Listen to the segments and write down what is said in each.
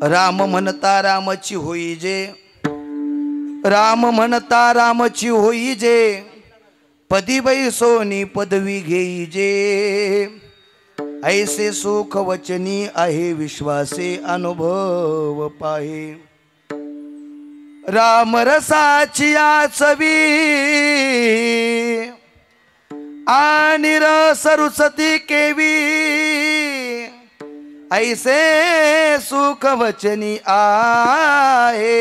राम म्हणता रामची होई जे, राम म्हणता रामची होई जे, पदी बैसोनी पदवी घेई जे, ऐसे सुख वचनी आहे विश्वासे अनुभव पाहे. राम रसाची आचवी आणि रस रुचती केवी, ऐसे सुख वचनी आहे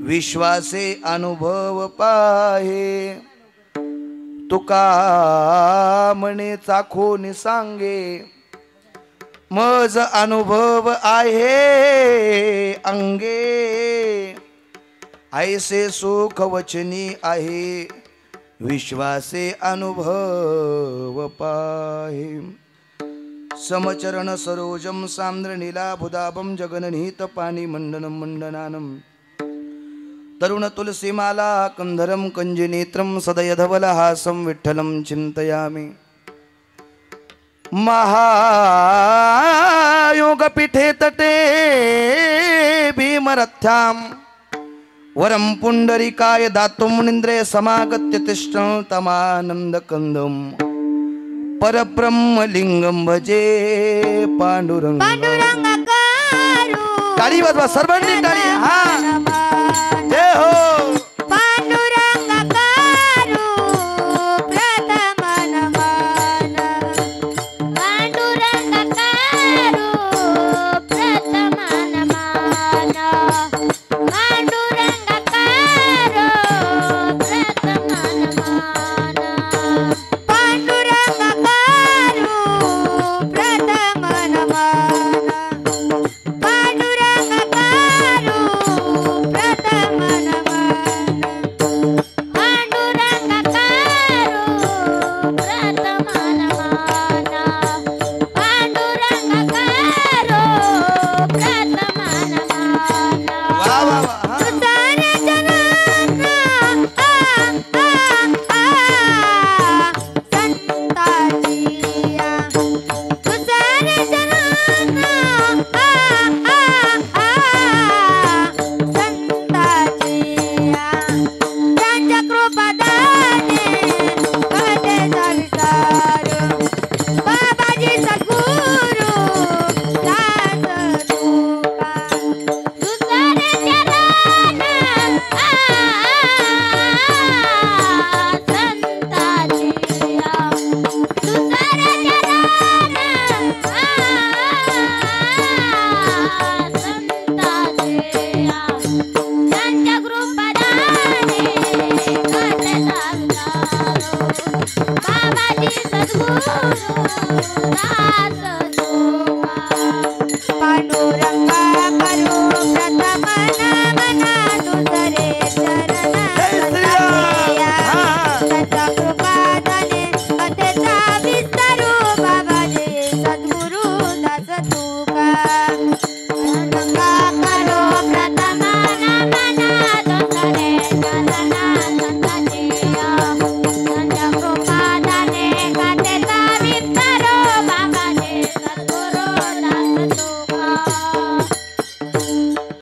विश्वासे अनुभव पाहे. तुका म्हणे चाखून सांगे, मज अनुभव आहे अंगे, ऐसे सुख वचनी आहे विश्वासे अनुभव पाहे. समचरण सरोजम सांद्र नीलाभुदाभम जगननीत पाणी मंडनम मंडनानम, तरुण तुलसीमाला कंधरम कंजनेत्रम सदयधवलहासं विठ्ठलं चिंतयामि. महायोगपीठे तटे भीमरथ्यां वरं पुंडरीकाय दातुं मुनीन्द्रे समागत्य तिष्ठं तमानन्दकन्दं परब्रह्मलिंगं भजे पांडुरंग. टाळी वाजवा सर्वांनी टाळी. हा जय हो.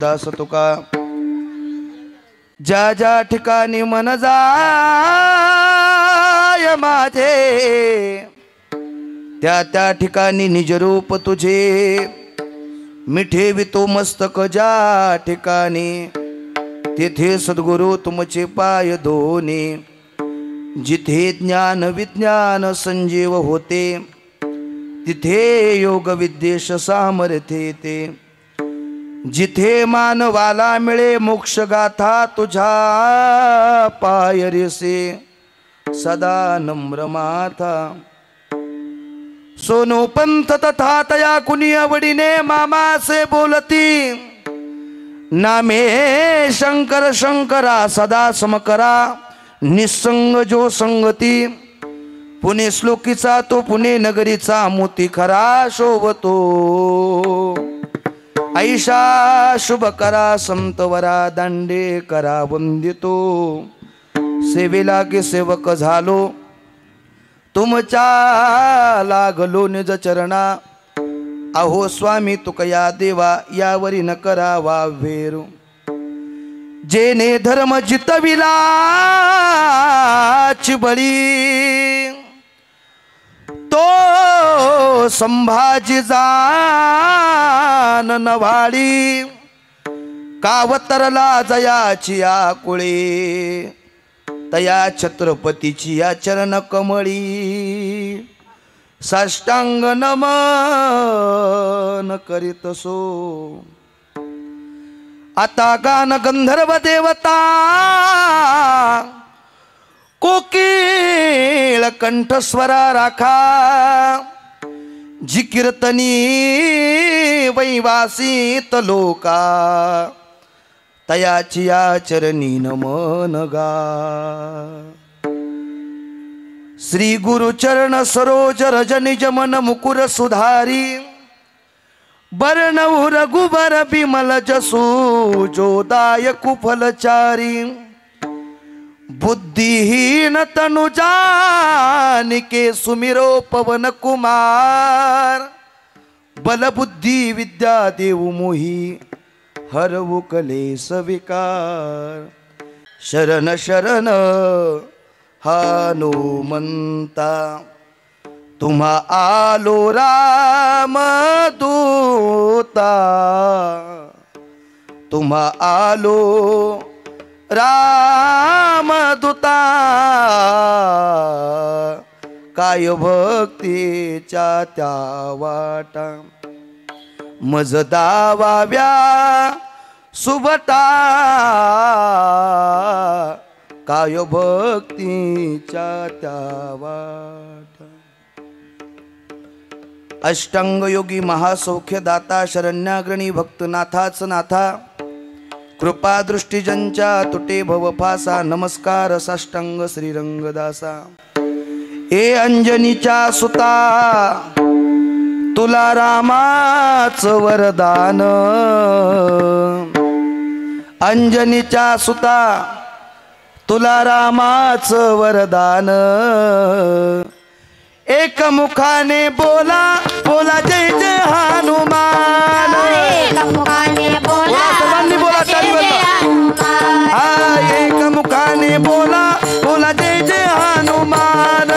दास तुका ज्या ज्या ठिकाणी मन जाय माझे, त्या त्या ठिकाणी निजरूप तुझे मिठे वितो मस्तक. ज्या ठिकाणी तेथे सद्गुरु तुमचे पाय दोने, जिथे ज्ञान विज्ञान संजीव होते, तिथे योग विद्येश सामर्थ्य येते. जिथे मानवाला मिळे मोक्ष गाथा, तुझ्या पायरेसे सदा नम्र माथा. सोनो पंथ तथा तया कुनी आवडीने मामासे बोलती, नामे शंकर शंकरा सदा समकरा निसंग जो संगती. पुणे श्लोकीचा तो पुणे नगरीचा मोती खरा शोभतो, ऐशा शुभ करा संतवरा दांडे करा वंदितो. सेवेला के सेवक झालो तुमच्या लागलो निज चरणा, अहो स्वामी तुकया देवा यावरी न करावा वेरू जेने धर्म जितविला बळी तो संभाजी जान नवाडी कावतरला जयाची आकुळे तया छत्रपतीची या चरण कमळी साष्टांग नमन करीतसो आता गान गंधर्व देवता कोकिळ कंठस्वरा राखा जी कीर्तनी वैवासित लोका तयाची चरणी नमन गा श्री गुरु चरण सरोज रजनिज मन मुकुर सुधारी बरनऊ रघुबर बिमल जसु जोदाय कुफलचारी बुद्धिहीन तनु जानिके सुमिरो पवन कुमार बल बुद्धि विद्या देव मोही हरवु कलेस विकार शरण शरण हनुमंता तुम्हा आलो राम दूता तुम्हा आलो राम दूता काय भक्तीच्या त्या वाटा मज दावाव्या सुबटा काय भक्तीच्या त्या वाटा अष्टांग योगी महासौख्य दाता शरण्याग्रणी भक्तनाथाच नाथा कृपा दृष्टी ज्यांच्या तुटे भवफासा नमस्कार साष्टांग श्रीरंगदासा ए अंजनीच्या सुता तुला रामाच वरदान अंजनीच्या सुता तुला रामाच वरदान एक मुखाने बोला बोला जय जय हनुमान एक मुखाने बोला सर्वांनी बोला टाळी वाजवा एक मुखाने बोला बोला जय जय हनुमान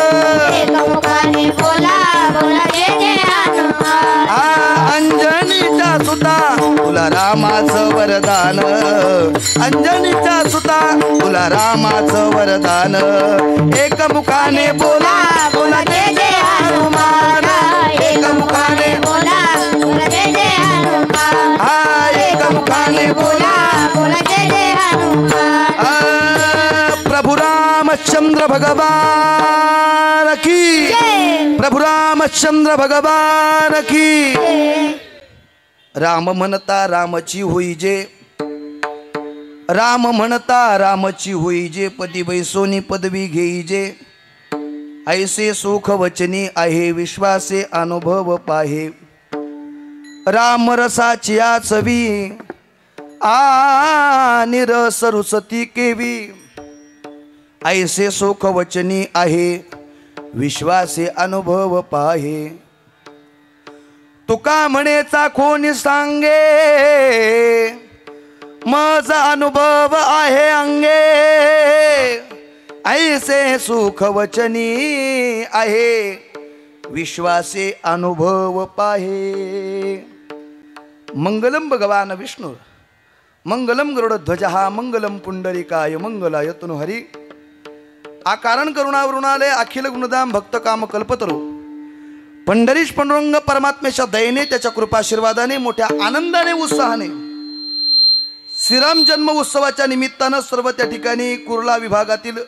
एक मुखाने बोला बोला जय जय हनुमान अंजनीच्या सुता तुला रामाचं वरदान अंजनीच्या सुता तुला रामाचं वरदान एक मुखाने बोला बोला जय जय हनुमान एक मुखाने बोला बोला जय जय हनुमान एक मुखाने बोला बोला जय जय हनुमान प्रभु रामचंद्र भगवान की प्रभु रामचंद्र भगवान की राम म्हणता रामची होई जे राम म्हणता रामची होई जे पदी बैसोनी पदवी घेई जे ऐसे सुख वचनी आहे विश्वासे अनुभव पाहे राम रसाची चवी आणि रस रुसती केवी ऐसे सुख वचनी आहे विश्वासे अनुभव पाहे तुका म्हणेचा कोणी सांगे माझा अनुभव आहे अंगे ऐसे सुख वचनी आहे विश्वासे अनुभव पाहे मंगलम भगवान विष्णु मंगलम गरुडध्वजः मंगलम पुंडलिकाय मंगलाय तनु हरि आकारण करुणावरुणालय अखिल गुणधाम भक्त काम कल्पतरू पंढरीश पांडुरंग परमात्म्याच्या दयेने त्याच्या कृपाशीर्वादाने मोठ्या आनंदाने उत्साहाने श्रीराम जन्म उत्सवाच्या निमित्तानं सर्व त्या ठिकाणी कुर्ला विभागातील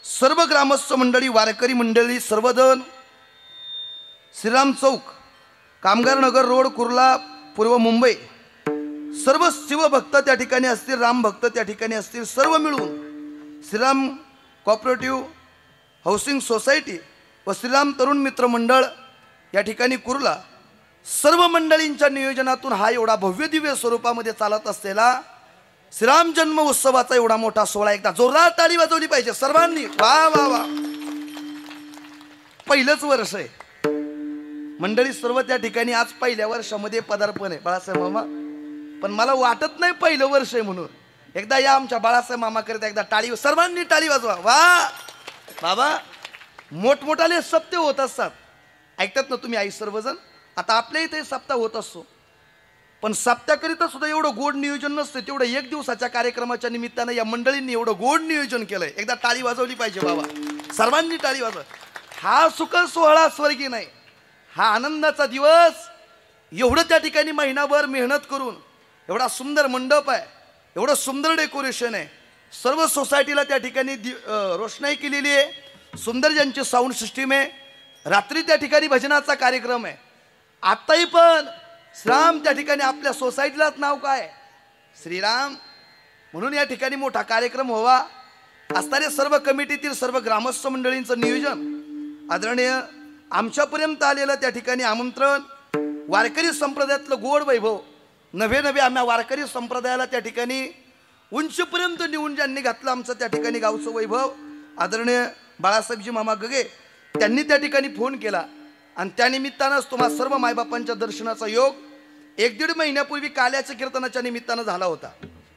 सर्व ग्रामस्थ मंडळी वारकरी मंडळी सर्वजण श्रीराम चौक कामगार नगर रोड कुर्ला पूर्व मुंबई सर्व शिवभक्त त्या ठिकाणी असतील राम भक्त त्या ठिकाणी असतील सर्व मिळून श्रीराम कोऑपरेटिव्ह हाऊसिंग सोसायटी व श्रीराम तरुण मित्र मंडळ या ठिकाणी कुर्ला सर्व मंडळींच्या नियोजनातून हा एवढा भव्य दिव्य स्वरूपामध्ये चालत असलेला श्रीराम जन्म उत्सवाचा एवढा मोठा सोहळा एकदा जोरदार टाळी वाजवली पाहिजे सर्वांनी वा वा वा पहिलंच वर्ष आहे मंडळी सर्व त्या ठिकाणी आज पहिल्या वर्षामध्ये पदार्पण आहे बाळासाहेब मामा. पण मला वाटत नाही पहिलं वर्ष आहे म्हणून. एकदा या आमच्या बाळासाहेब मामा करता एकदा टाळी, सर्वांनी टाळी वाजवा. वा बाबा, मोठमोठाले सप्ते होत असतात. ऐकतात ना तुम्ही आई सर्वजण. आता आपल्या इथे सप्ताह होत असतो, पण सप्त्याकरिता सुद्धा एवढं गोड नियोजन नसतं. तेवढं एक दिवसाच्या कार्यक्रमाच्या निमित्तानं या मंडळींनी एवढं गोड नियोजन केलंय. एकदा टाळी वाजवली पाहिजे बाबा, सर्वांनी टाळी वाजवा. हा सुख सोहळा स्वर्गी नाही, हा आनंदाचा दिवस. एवढं त्या ठिकाणी महिनाभर मेहनत करून एवढा सुंदर मंडप आहे, एवढं सुंदर डेकोरेशन आहे. सर्व सोसायटीला त्या ठिकाणी रोषणाई केलेली आहे. सुंदर ज्यांची साऊंड सिस्टीम आहे. रात्री त्या ठिकाणी भजनाचा कार्यक्रम आहे. आत्ताही पण श्रीराम त्या ठिकाणी आपल्या सोसायटीलाच नाव काय श्रीराम म्हणून या ठिकाणी मोठा कार्यक्रम व्हावा. असणारे सर्व कमिटीतील सर्व ग्रामस्थ मंडळींचं नियोजन आदरणीय आमच्यापर्यंत आलेलं त्या ठिकाणी आमंत्रण. वारकरी संप्रदायातलं गोड वैभव नव्हे नव्हे आम्हा वारकरी संप्रदायाला त्या ठिकाणी उंचीपर्यंत नेऊन ज्यांनी घातलं आमचं त्या ठिकाणी गावचं वैभव आदरणीय बाळासाहेबजी मामा गगे, त्यांनी त्या ठिकाणी फोन केला आणि त्यानिमित्तानंच तुम्हा सर्व मायबापांच्या दर्शनाचा योग 1-1.5 महिन्यापूर्वी काल्याच्या कीर्तनाच्या निमित्तानं झाला होता.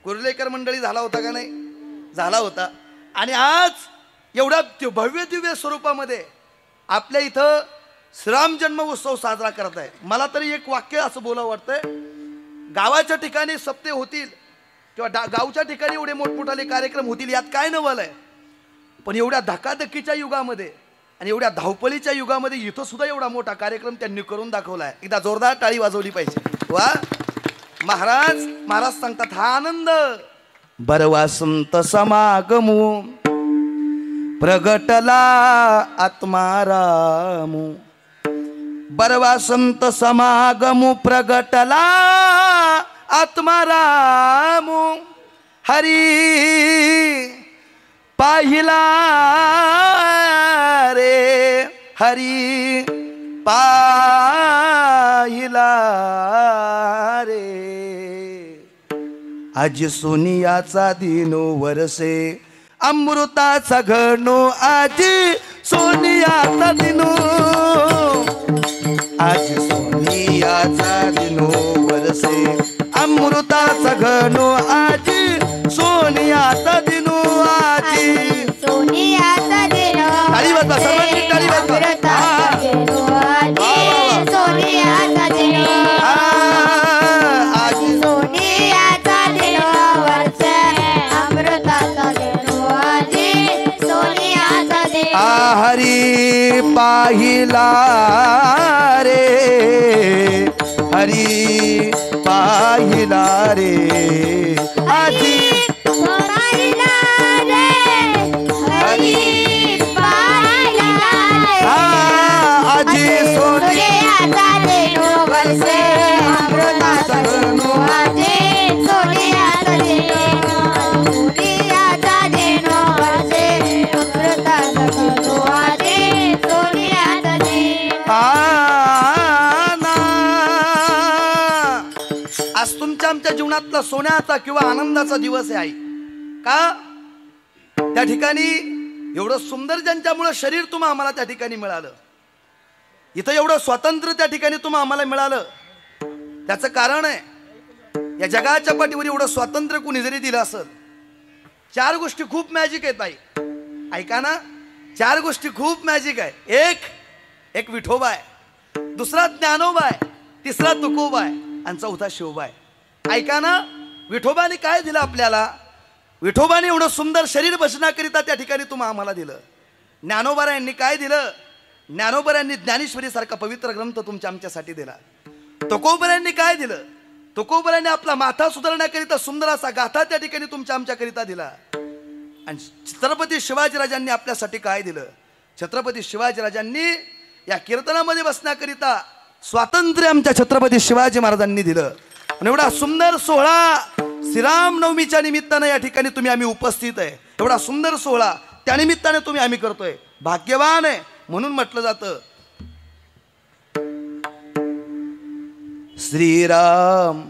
कुर्लेकर मंडळी झाला होता का नाही? झाला होता. आणि आज एवढ्या भव्य दिव्य स्वरूपामध्ये आपल्या इथं श्रीराम जन्म उत्सव साजरा करत आहे. मला तरी एक वाक्य असं बोलावं वाटतंय, गावाच्या ठिकाणी सप्ते होतील किंवा गावच्या ठिकाणी एवढे मोठमोठाले कार्यक्रम होतील यात काय नवल आहे, पण एवढ्या धकाधकीच्या युगामध्ये आणि एवढ्या धावपळीच्या युगामध्ये इथं सुद्धा एवढा मोठा कार्यक्रम त्यांनी करून दाखवलाय. एकदा जोरदार टाळी वाजवली पाहिजे. वा महाराज सांगतात हा आनंद बरवासंत समागमू प्रगटला आत्मारामू. बरवासंत समागमू प्रगटला आत्मारामू. हरी पाहिला रे हरी पाहिला रे. आज सोनियाचा दिनो वरसे अमृताचा घनो. आज सोनियाचा दिनो, आज सोनियाचा दिनो वरसे अमृताचा घनो. आज सोनियाचा दिनो, आज सोनियाचा दिनो. टाळी वाजवा सर्वांनी, टाळी वाजवा. सोनियाचा दिनो, आज सोनियाचा दिनो वर्ष अमृताचा दिनो. आज सोनियाचा दिनो. हरी पाहिला रे हरी पाहिला रे. आजी पाहिला रे हरी पाहिला रे. आजी सोनियाचा दिनो वर्ष अमृताचा दिनो. आज सोनियाचा दिनो, सोनियाचा दिनो वर्ष अमृताचा दिनो. आज सोनियाचा दिनो. आज तुमच्या आमच्या जीवनातला सोन्याचा किंवा आनंदाचा दिवस आहे आई. का त्या ठिकाणी एवढं सुंदर ज्यांच्यामुळे शरीर तुम्हा आम्हाला त्या ठिकाणी मिळालं, इथं एवढं स्वातंत्र्य त्या ठिकाणी तुम्हा आम्हाला मिळालं, त्याचं कारण आहे या जगाच्या पाठीवर एवढं स्वातंत्र्य कुणी जरी दिलं असेल. 4 गोष्टी खूप मॅजिक आहेत आई. ऐका ना, 4 गोष्टी खूप मॅजिक आहे. एक विठोबा आहे, दुसरा ज्ञानोबा आहे, तिसरा तुकोबा आहे आणि चौथा शिवबा आहे. ऐका ना, विठोबाने काय दिलं आपल्याला? विठोबाने एवढं सुंदर शरीर भजनाकरिता त्या ठिकाणी तुम्हा आम्हाला दिलं. ज्ञानोबारायांनी काय दिलं? ज्ञानोबारायांनी ज्ञानेश्वरीसारखा पवित्र ग्रंथ तुमच्या आमच्यासाठी दिला. तुकोबरायांनी काय दिलं? तुकोबरायांनी आपला माथा सुधारण्याकरिता सुंदर असा गाथा त्या ठिकाणी तुमच्या आमच्याकरिता दिला. आणि छत्रपती शिवाजीराजांनी आपल्यासाठी काय दिलं? छत्रपती शिवाजीराजांनी या कीर्तनामध्ये बसण्याकरिता स्वातंत्र्य आमच्या छत्रपती शिवाजी महाराजांनी दिलं. आणि एवढा सुंदर सोहळा श्रीराम नवमीच्या निमित्तानं या ठिकाणी तुम्ही आम्ही उपस्थित आहे. एवढा सुंदर सोहळा त्या निमित्ताने तुम्ही आम्ही करतोय. भाग्यवान आहे म्हणून म्हटलं जातं श्रीराम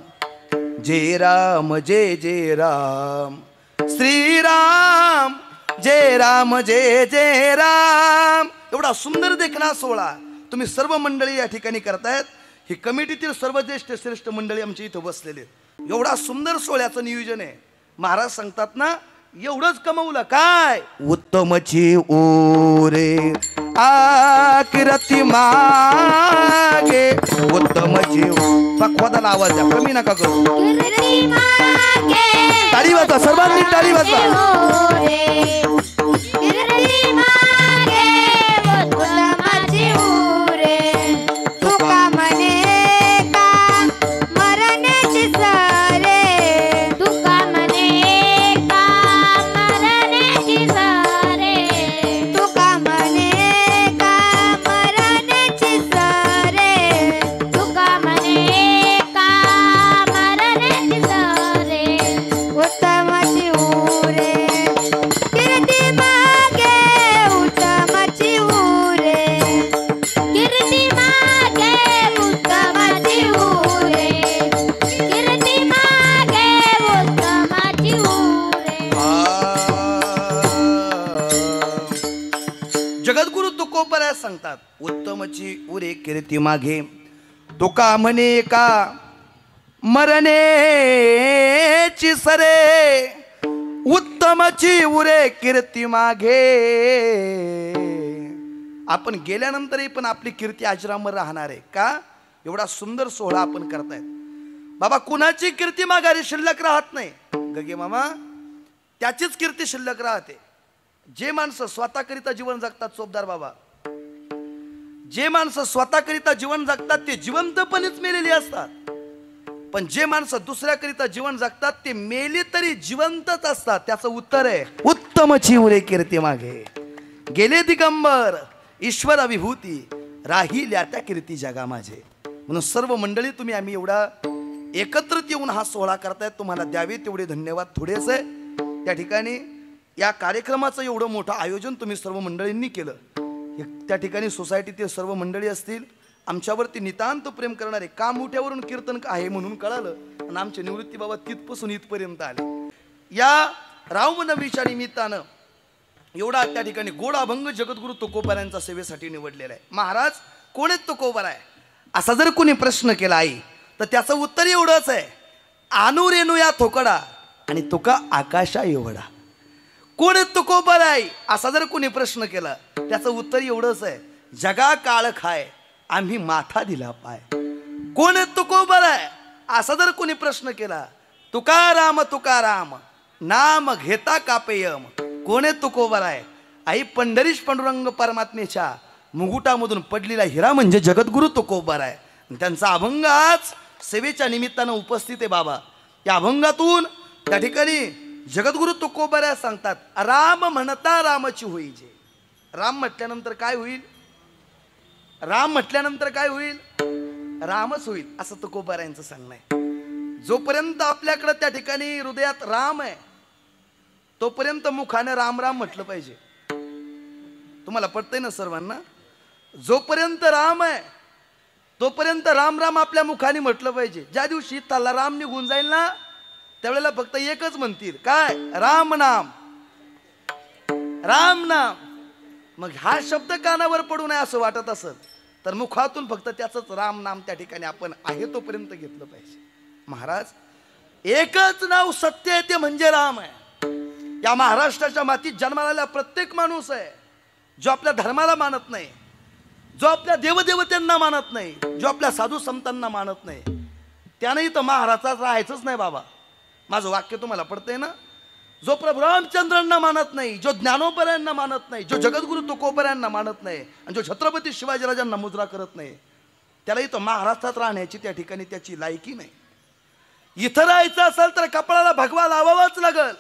जय राम जय जय राम. श्रीराम जय राम जय जय राम. एवढा सुंदर देखणा सोहळा तुम्ही सर्व मंडळी या ठिकाणी करतायत. ही कमिटीतील सर्व ज्येष्ठ श्रेष्ठ मंडळी आमच्या इथं बसलेले. एवढा सुंदर सोहळ्याचं नियोजन आहे. महाराज सांगतात ना, एवढंच कमवलं काय? उत्तमची ओरे आकिरती मागे, उत्तमची पक्वादाला आवाज द्या, कमी नका करू. टाळी वाजवा, सर्वांनी टाळी वाजवा. जगद्गुरु तुकोबराय सांगतात, उत्तमची उरे कीर्ती मागे, तुका म्हणे का मरणेची सरे, उत्तमची उरे कीर्ती मागे. आपण गेल्यानंतरही पण आपली कीर्ती अजरामर राहणार आहे का? एवढा सुंदर सोहळा आपण करतायत. बाबा, कुणाची कीर्ती माघारी शिल्लक राहत नाही गगे मामा, त्याचीच कीर्ती शिल्लक राहते. जे माणसं स्वतःकरिता जीवन जगतात चोपदार बाबा, जे माणसं स्वतःकरिता जीवन जगतात ते जिवंतपणेच मेलेली असतात. पण जे माणसं दुसऱ्याकरिता जीवन जगतात ते मेली तरी जिवंतच असतात. त्याचं उत्तर आहे उत्तमची उरे कीर्ती मागे, गेले दिगंबर ईश्वर विभूती, राहिल्या त्या कीर्ती जगा माझे. म्हणून सर्व मंडळी तुम्ही आम्ही एवढा एकत्रित येऊन हा सोहळा करतायत, तुम्हाला द्यावे तेवढे धन्यवाद. थोडेच आहे त्या ठिकाणी या कार्यक्रमाचं एवढं मोठं आयोजन तुम्ही सर्व मंडळींनी केलं. त्या ठिकाणी सोसायटीतील सर्व मंडळी असतील, आमच्यावरती नितांत प्रेम करणारे. का मोठ्यावरून कीर्तन आहे म्हणून कळालं आणि आमचे निवृत्ती बाबा तिथपासून इथपर्यंत आले. या रामनवमीच्या निमित्तानं एवढा त्या ठिकाणी गोड अभंग जगद्गुरु तुकोबारायांच्या सेवेसाठी निवडलेला आहे. महाराज कोण आहेत तुकोबाराय असा जर कोणी प्रश्न केला आई, तर त्याचं उत्तर एवढंच आहे, आणू रेणू या थोकडा आणि तुका आकाशा एवढा. कोण तुकोबाराय असा जर कोणी प्रश्न केला, त्याचं उत्तर एवढंच आहे, जगा काळ खाय आम्ही माथा दिला पाय. कोण तुकोबाराय असा जर कोणी प्रश्न केला, तुकाराम तुकाराम नाम घेता कापेयम. कोण तुकोबाराय? आई पंढरीश पांडुरंग परमात्मेच्या मुकुटामधून पडलेला हिरा म्हणजे जगद्गुरु तुकोबाराय. त्यांचा अभंग आज सेवेच्या निमित्तानं उपस्थित आहे बाबा. या अभंगातून त्या ठिकाणी जगद्गुरु तुकोबाराय सांगतात, राम म्हणता रामाची होई जे. राम म्हटल्यानंतर काय होईल? राम म्हटल्यानंतर काय होईल? रामच होईल असं तुकोबारायांचं सांगणं आहे. जोपर्यंत आपल्याकडे त्या ठिकाणी हृदयात राम आहे तोपर्यंत मुखाने राम राम म्हटलं पाहिजे. तुम्हाला पटतंय ना सर्वांना? जोपर्यंत राम आहे तोपर्यंत राम राम आपल्या मुखाने म्हटलं पाहिजे. ज्या दिवशी त्याला राम निघून जाईल ना, त्यावेळेला फक्त एकच म्हणतील, काय? राम नाम, राम नाम. मग हा शब्द कानावर पडू नये असं वाटत असत तर मुखातून फक्त त्याचंच राम नाम त्या ठिकाणी आपण आहे तोपर्यंत घेतलं पाहिजे. महाराज एकच नाव सत्य आहे ते म्हणजे राम आहे. या महाराष्ट्राच्या मातीत जन्माला आलेला प्रत्येक माणूस आहे जो आपल्या धर्माला मानत नाही, जो आपल्या देवदेवतांना मानत नाही, जो आपल्या साधू संतांना मानत नाही, त्याने तर महाराजाच राहायचंच नाही बाबा. माझं वाक्य तुम्हाला पडतंय ना? जो प्रभू रामचंद्रांना मानत नाही, जो ज्ञानोबरायांना मानत नाही, जो जगद्गुरु तुकोबारायांना मानत नाही आणि जो छत्रपती शिवाजीराजांना मुजरा करत नाही, त्याला इथं महाराष्ट्रात राहण्याची त्या ठिकाणी त्याची लायकी नाही. इथं राहायचं असेल तर कपाळाला भगवा लावावाच लागल.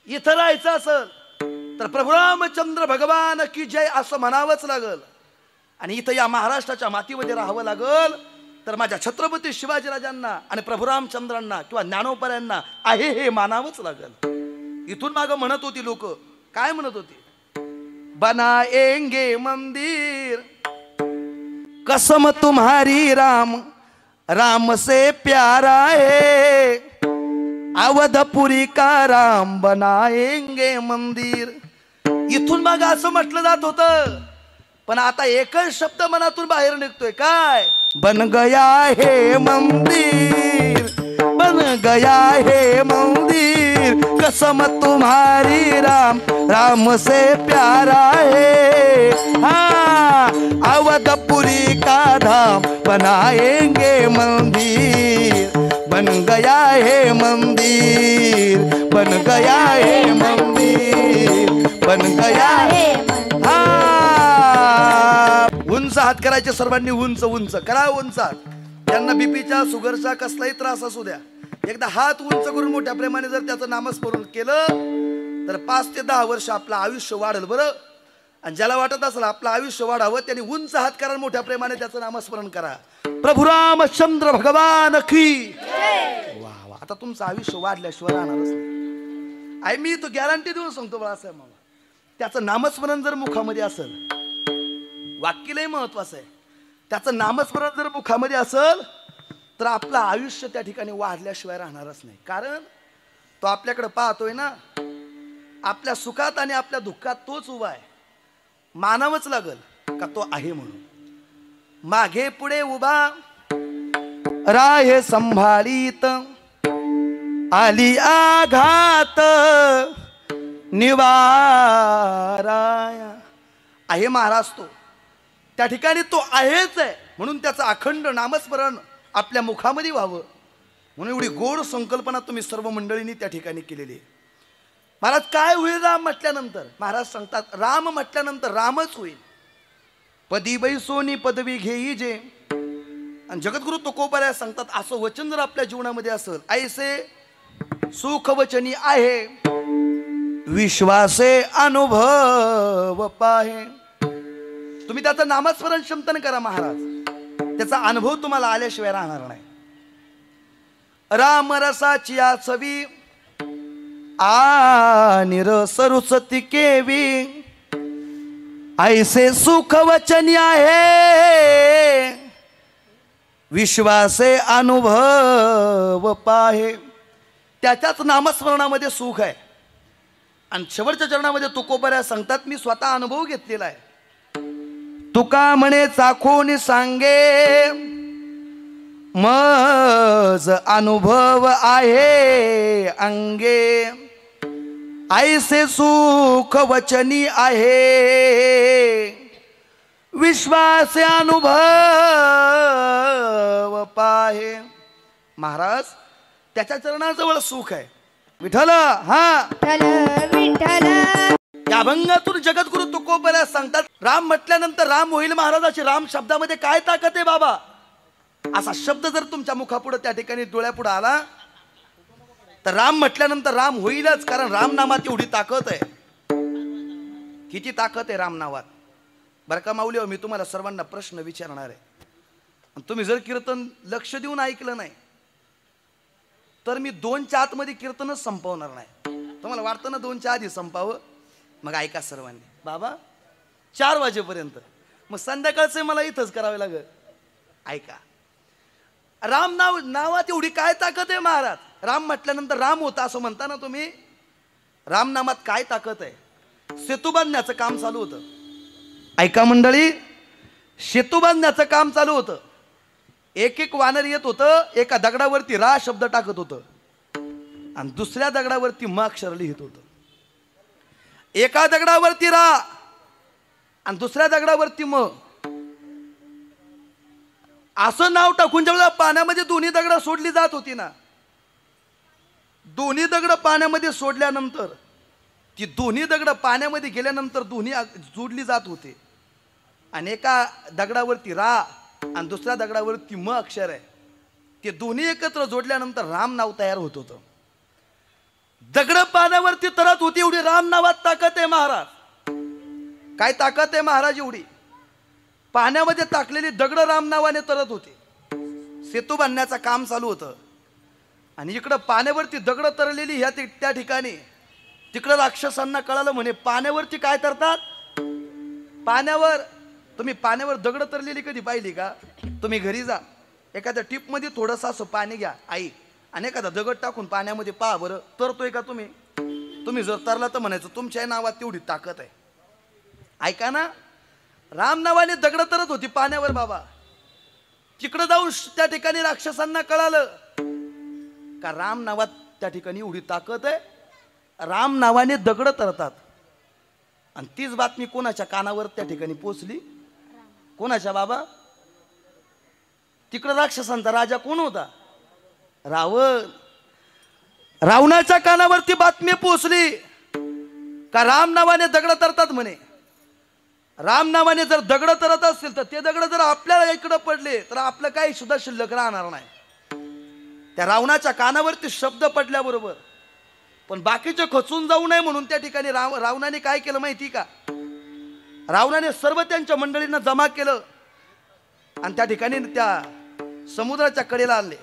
इथं राहायचं असेल तर प्रभू रामचंद्र भगवान की जय असं म्हणावंच लागल. आणि इथं या महाराष्ट्राच्या मातीमध्ये राहावं लागल तर माझ्या छत्रपती शिवाजीराजांना आणि प्रभू रामचंद्रांना किंवा ज्ञानोबरायांना आहे हे मानावंच लागल. इथून मागं म्हणत होती लोक, काय म्हणत होती? बनाएंगे मंदिर कसम तुम्हारी राम, राम से प्यारा है अवधपुरी का राम बनाएंगे मंदिर. इथून मागं असं म्हटलं जात होतं पण आता एकच शब्द मनातून बाहेर निघतोय, काय? बन गया हे मंदिर, बन गया हे मंदिर, कसम तुम्हारी राम, राम से प्यारा है। हाँ, अवधपुरी का धाम बनाएंगे मंदिर, बन गया है मंदिर, बन गया है मंदिर, बन गया है। उंच हात करायचे सर्वांनी, उंच उंच करा, उंच हात. ज्यांना बीपीचा शुगरचा कसलाही त्रास असू द्या, एकदा हात उंच करून मोठ्या प्रेमाने जर त्याचं नामस्मरण केलं तर 5 ते 10 वर्ष आपलं आयुष्य वाढेल बरं. आणि ज्याला वाटत असेल आपलं आयुष्य वाढावं त्यांनी उंच हात करा, मोठ्या प्रेमाने त्याचं नामस्मरण करा. प्रभू रामचंद्र भगवान की वा वा. आता तुमचं आयुष्य वाढल्याशिवाय राहणारच नाही. आई मी तो गॅरंटी देऊन सांगतो बाळासाहेब मामा, त्याचं नामस्मरण जर मुखामध्ये असेल, वाक्य लय महत्वाचं आहे, त्याचं नामस्मरण जर मुखामध्ये असेल तर आपलं आयुष्य त्या ठिकाणी वाढल्याशिवाय राहणारच नाही. कारण तो आपल्याकडे पाहतोय ना, आपल्या सुखात आणि आपल्या दुःखात तोच उभा आहे. मानावंच लागल का तो आहे म्हणून. मागे पुढे उभा राहे संभाळीत, आली आघात निवाराया. आहे महाराज तो, त्या ठिकाणी तो आहेच आहे म्हणून त्याचं अखंड नामस्मरण आपल्या मुखामध्ये व्हावं म्हणून एवढी गोड संकल्पना तुम्ही सर्व मंडळींनी त्या ठिकाणी केलेली आहे. महाराज काय होईल राम म्हटल्यानंतर? महाराज सांगतात राम म्हटल्यानंतर रामच होईल. पदी बैसोनी पदवी घेई जे. आणि जगद्गुरु तुकोबराया सांगतात असं वचन जर आपल्या जीवनामध्ये असेल, ऐसे सुख वचनी आहे, विश्वासे अनुभव पाहे. तुम्ही त्याचं नामस्मरण चिंतन करा महाराज, त्याचा अनुभव तुम्हाला आल्याशिवाय राहणार नाही. राम रसाची आचवी आणि रस रुचती केवी, ऐसे सुख वचनी आहे, विश्वासे अनुभव पाहे. त्याच्याच नामस्मरणामध्ये सुख आहे. आणि शेवटच्या चरणामध्ये तुकोबराया सांगतात मी स्वतः अनुभव घेतलेला आहे. तुका म्हणे चाखून सांगे, मज अनुभव आहे अंगे, ऐसे सुख वचनी आहे, विश्वास अनुभव पाहे. महाराज त्याच्या चरणाजवळ सुख आहे. विठ्ठल हा विठ्ठल. या अभंगातून जगद्गुरु तुकोबराया सांगतात राम म्हटल्यानंतर राम होईल. महाराजाची राम शब्दामध्ये काय ताकद आहे बाबा? असा शब्द जर तुमच्या मुखापुढे त्या ठिकाणी डोळ्यापुढे आला तर राम म्हटल्यानंतर राम होईलच. कारण राम नामात एवढी ताकद आहे. किती ताकद आहे राम नावात बरं का माऊली. मी तुम्हाला सर्वांना प्रश्न विचारणार आहे. तुम्ही जर कीर्तन लक्ष देऊन ऐकलं नाही तर मी 2च्या आतमध्ये कीर्तनच संपवणार नाही. तुम्हाला वाटतं ना 2च्या आधी संपावं? मग ऐका सर्वांनी बाबा 4 वाजेपर्यंत, मग संध्याकाळचे मला इथंच करावे लागेल. ऐका राम नावात एवढी काय ताकद आहे महाराज. राम म्हटल्यानंतर राम होता असं म्हणता ना तुम्ही. राम नामात काय ताकद आहे. सेतू बांधण्याचं काम चालू होतं. ऐका मंडळी, सेतू बांधण्याचं काम चालू होतं. एक वानर येत होतं, एका दगडावरती रा शब्द टाकत होतं आणि दुसऱ्या दगडावरती म अक्षर लिहित होतं. एका दगडावरती रा आणि दुसऱ्या दगडावरती म असं नाव टाकून जेव्हा पाण्यामध्ये दोन्ही दगड सोडली जात होती ना, दोन्ही दगड पाण्यामध्ये सोडल्यानंतर ती दोन्ही दगड पाण्यामध्ये गेल्यानंतर दोन्ही जोडली जात होते. आणि एका दगडावरती रा आणि दुसऱ्या दगडावरती म अक्षर आहे. ते दोन्ही एकत्र जोडल्यानंतर राम नाव तयार होत होतं. दगड पाण्यावरती तरत होती. एवढी राम नावात ताकद आहे महाराज. काय ताकद आहे महाराज एवढी. पाण्यामध्ये टाकलेली दगड राम नावाने तरत होती. सेतू बांधण्याचं काम चालू होतं आणि इकडं पाण्यावरती दगड तरलेली ह्या त्या ठिकाणी तिकडं राक्षसांना कळालं म्हणे पाण्यावरती काय तरतात. पाण्यावर तुम्ही पाण्यावर दगड तरलेली कधी पाहिली का? तुम्ही घरी जा, एखाद्या टिपमध्ये थोडंसं असं पाणी घ्या आई आणि एखादा दगड टाकून पाण्यामध्ये पहा बरं तरतोय का तुम्ही. तुम्ही जर तरला तर म्हणायचं तुमच्या नावात तेवढी ताकद आहे. ऐका ना, राम नावाने दगड तरत होती पाण्यावर बाबा. तिकडे जाऊन त्या ठिकाणी राक्षसांना कळालं का राम नावात त्या ठिकाणी एवढी ताकद आहे, राम नावाने दगड तरतात. आणि तीच बातमी कोणाच्या कानावर त्या ठिकाणी पोचली? कोणाच्या बाबा? तिकडे राक्षसांचा राजा कोण होता? रावण. रावणाच्या कानावरती बातमी पोचली का राम नावाने दगड तरतात म्हणे. राम नावाने जर दगड तरत असतील तर ते दगड जर आपल्याला इकडे पडले तर आपलं काही सुद्धा शिल्लक राहणार नाही. त्या रावणाच्या कानावरती शब्द पडल्याबरोबर पण बाकीचे खचून जाऊ नये म्हणून त्या ठिकाणी रावणाने काय केलं माहिती का? रावणाने सर्व त्यांच्या मंडळींना जमा केलं आणि त्या ठिकाणी त्या समुद्राच्या कडेला आले.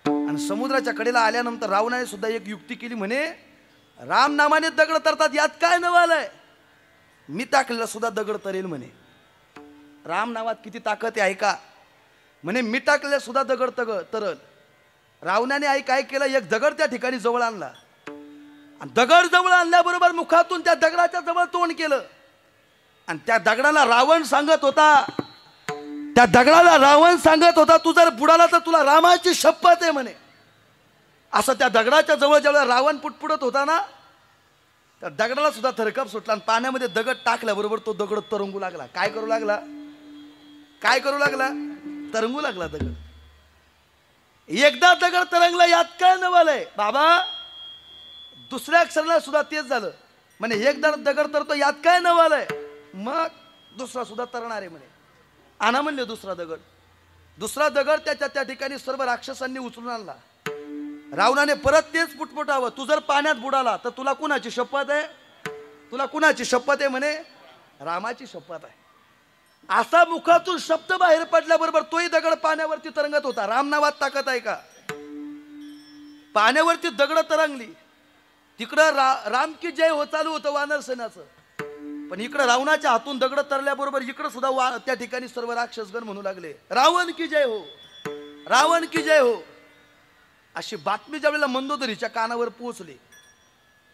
आणि समुद्राच्या कडेला आल्यानंतर रावणाने सुद्धा एक युक्ती केली. म्हणे राम नामाने दगड तरतात, यात काय नवालय? मी टाकलेला सुद्धा दगड तरेल म्हणे. राम नावात किती ताकद आहे का? म्हणे मी टाकलेला सुद्धा दगड तरल. रावणाने काय केलं, एक दगड त्या ठिकाणी जवळ आणला आणि दगड जवळ आणल्याबरोबर मुखातून त्या दगडाच्या जवळ तोंड केलं आणि त्या दगडाला रावण सांगत होता, तू जर बुडाला तर तुला रामाची शपथ आहे म्हणे. असं त्या दगडाच्या जवळ जेव्हा रावण पुटपुटत होता ना, त्या दगडाला सुद्धा थरकप सुटला आणि पाण्यामध्ये दगड टाकल्याबरोबर तो दगड तरंगू लागला. काय करू लागला? तरंगू लागला दगड. एकदा दगड तरंगला, यात काय नवलय बाबा? दुसऱ्या क्षणाला सुद्धा तेच झालं. म्हणे एकदा दगड तरतो, यात काय नवलय? मग दुसरा सुद्धा तरणार आहे म्हणे. आणा म्हणले दुसरा दगड त्या ठिकाणी सर्व राक्षसांनी उचलून आणला. रावणाने परत तेच पुटपुटावं, तू जर पाण्यात बुडाला तर तुला कुणाची शपथ आहे? म्हणे रामाची शपथ आहे. असा मुखातून शब्द बाहेर पडल्याबरोबर तोही दगड पाण्यावरती तरंगत होता. राम नावात ताकद आहे का? पाण्यावरती दगड तरंगली. तिकडं राम की जय हो चालू होतं वानर सेनाचं, पण इकडं रावणाच्या हातून दगड तरल्याबरोबर इकडं सुद्धा त्या ठिकाणी सर्व राक्षसगण म्हणू लागले, रावण की जय हो. अशी बातमी ज्यावेळेला मंदोदरीच्या कानावर पोहोचली.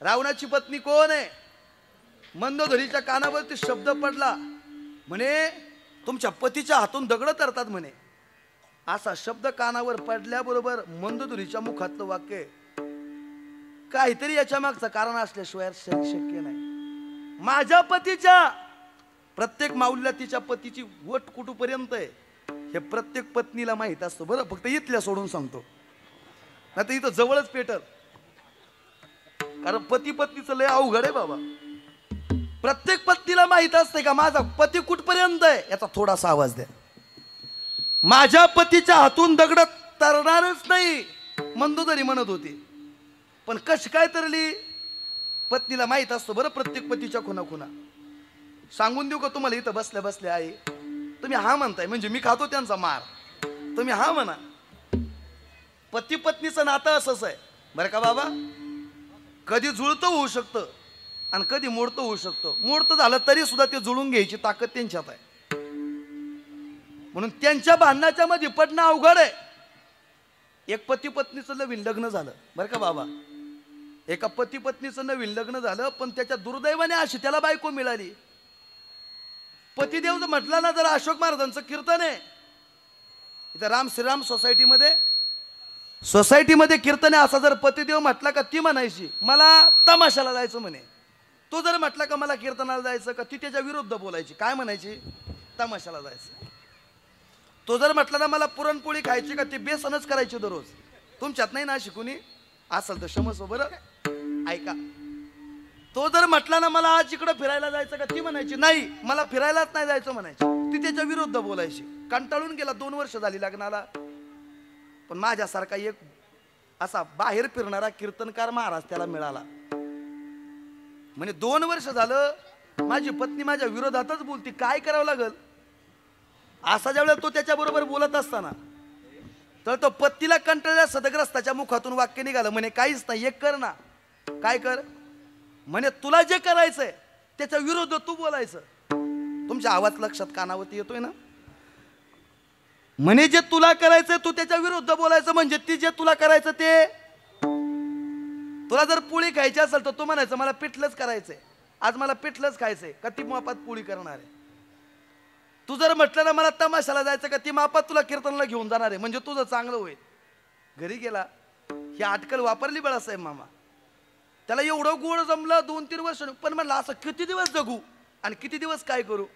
रावणाची पत्नी कोण आहे? मंदोदरीच्या कानावरती शब्द पडला. म्हणे तुमच्या पतीच्या हातून दगड तरतात म्हणे. असा शब्द कानावर पडल्याबरोबर मंदोदरीच्या मुखातलं वाक्य, काहीतरी याच्या मागचं कारण असल्याशिवाय शक्य नाही. माझ्या पतीच्या, प्रत्येक माऊलीला तिच्या पतीची वट कुठपर्यंत आहे हे प्रत्येक पत्नीला माहित असतं. बरं, फक्त इथल्या सोडून सांगतो, नाही तर इथं जवळच पेटल. कारण पती पत्नीचं लय अवघड आहे बाबा. प्रत्येक पत्नीला माहित असते का माझा पती कुठपर्यंत आहे. याचा थोडासा आवाज द्या. माझ्या पतीच्या हातून दगड तरणारच नाही मंदोदरी म्हणत होती. पण कशी काय तरली? पत्नीला माहित असतो बरं प्रत्येक पतीच्या खुणा. सांगून देऊ का तुम्हाला? इथं बसल्या बसल्या आहे, तुम्ही हा म्हणताय म्हणजे मी खातो त्यांचा मार, तुम्ही हा म्हणा. पती पत्नीचं नातं असंच आहे बरं का बाबा. कधी जुळतं होऊ शकतं आणि कधी मोडतं होऊ शकतं. मोडतं झालं तरी सुद्धा ते जुळून घ्यायची ताकद त्यांच्यात आहे. म्हणून त्यांच्या भांडणाच्या मध्ये पडणं अवघड आहे. एक पती पत्नीचं नवीन लग्न झालं बरं का बाबा. एका पती पत्नीचं नवीन लग्न झालं, पण त्याच्या दुर्दैवाने अशी त्याला बायको मिळाली. पतिदेव म्हटलं ना, जर अशोक महाराजांचं कीर्तन आहे इथं राम श्रीराम सोसायटीमध्ये कीर्तन आहे. असा जर पतिदेव म्हटला का ती म्हणायची मला तमाशाला जायचं म्हणे. तो जर म्हटला का मला कीर्तनाला जायचं का, ती त्याच्या विरुद्ध बोलायची. काय म्हणायची? तमाशाला जायचं. तो जर म्हटला ना मला पुरणपोळी खायची का, ती बेसनच करायची दररोज. तुमच्यात नाही ना शिकूनी? असेल तर क्षमस्व. बरं ऐका, तो जर म्हटला ना मला आज इकडं फिरायला जायचं का, ती म्हणायची नाही मला फिरायलाच नाही जायचं म्हणायची. ती त्याच्या विरुद्ध बोलायची. कंटाळून गेला. 2 वर्ष झाली लग्नाला, पण माझ्यासारखा एक असा बाहेर फिरणारा कीर्तनकार महाराज त्याला मिळाला. म्हणजे 2 वर्ष झालं माझी पत्नी माझ्या विरोधातच बोलती. काय करावं लागल? असा ज्यावेळेला तो त्याच्याबरोबर बोलत असताना तर तो पत्नीला कंटाळल्या सदग्रस्ताच्या मुखातून वाक्य निघालं. म्हणे काहीच नाही, एक कर ना. काय कर? म्हणे तुला जे करायचंय त्याच्या विरुद्ध तू बोलायचं. तुमच्या आवाज लक्षात कानावरती येतोय ना? म्हणे जे तुला करायचंय तू त्याच्या विरुद्ध बोलायचं. म्हणजे ती जे तुला करायचं ते, तुला जर पोळी खायची असेल तर तू म्हणायचं मला पिठलंच करायचंय, आज मला पिठलंच खायचंय. का ती मापात पोळी करणार आहे? तू जर म्हटलं ना मला तमाशाला जायचं का, ती मापात तुला कीर्तनला घेऊन जाणार आहे, म्हणजे तुझं चांगलं होईल. घरी गेला, ही अटकल वापरली बाळासाहेब मामा. त्याला एवढं गोड जमलं 2-3 वर्ष, पण म्हणलं असं किती दिवस जगू आणि किती दिवस काय करू.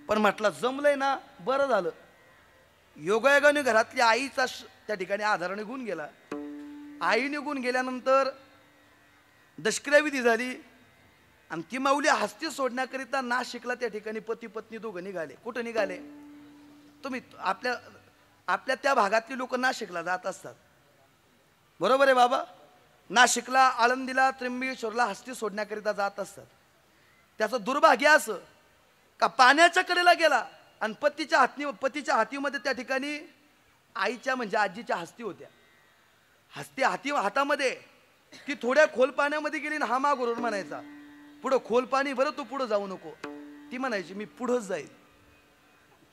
पण म्हटलं जमलंय ना, बरं झालं. योगायोगाने घरातली आईचा त्या ठिकाणी आधार निघून गेला. आई निघून गेल्यानंतर दशक्रिया विधी झाली आणि ती माऊली हस्ती सोडण्याकरिता नाशिकला त्या ठिकाणी पती पत्नी दोघं निघाले. कुठं निघाले? तुम्ही आपल्या त्या भागातली लोक नाशिकला जात असतात, बरोबर आहे बाबा. नाशिकला, आळंदीला, त्र्यंबकेश्वरला हस्ती सोडण्याकरिता जात असतात. त्याचं दुर्भाग्य असं का पाण्याच्या कडेला गेला आणि पतीच्या हातीमध्ये त्या ठिकाणी आईच्या म्हणजे आजीच्या हस्ती होत्या. हस्ती हातामध्ये. ती थोड्या खोल पाण्यामध्ये गेली ना, हा मागोरून म्हणायचा पुढं खोल पाणी, बरं तू पुढं जाऊ नको. ती म्हणायची मी पुढंच जाईल.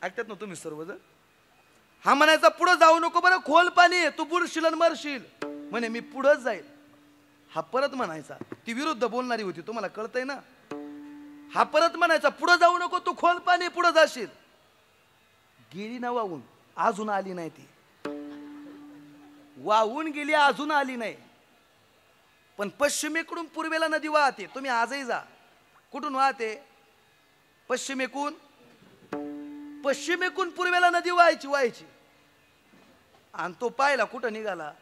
ऐकतात ना तुम्ही सर्वजण. हा म्हणायचा पुढं जाऊ नको, बरं खोल पाणी आहे, तू बुडशील आणि मरशील. म्हणे मी पुढंच जाईल. हा परत म्हणायचा, ती विरुद्ध बोलणारी होती, तुम्हाला कळतंय ना. हा परत म्हणायचा पुढं जाऊ नको, तू खोल पाणी, पुढं जाशील. गेली ना वाहून, अजून आली नाही. ती वाहून गेली, अजून आली नाही. पण पश्चिमेकडून पूर्वेला नदी वाहते. तुम्ही आजही जा, कुठून वाहते? पश्चिमेकडून पूर्वेला नदी व्हायची. आणि तो पाहिला कुठं निघाला?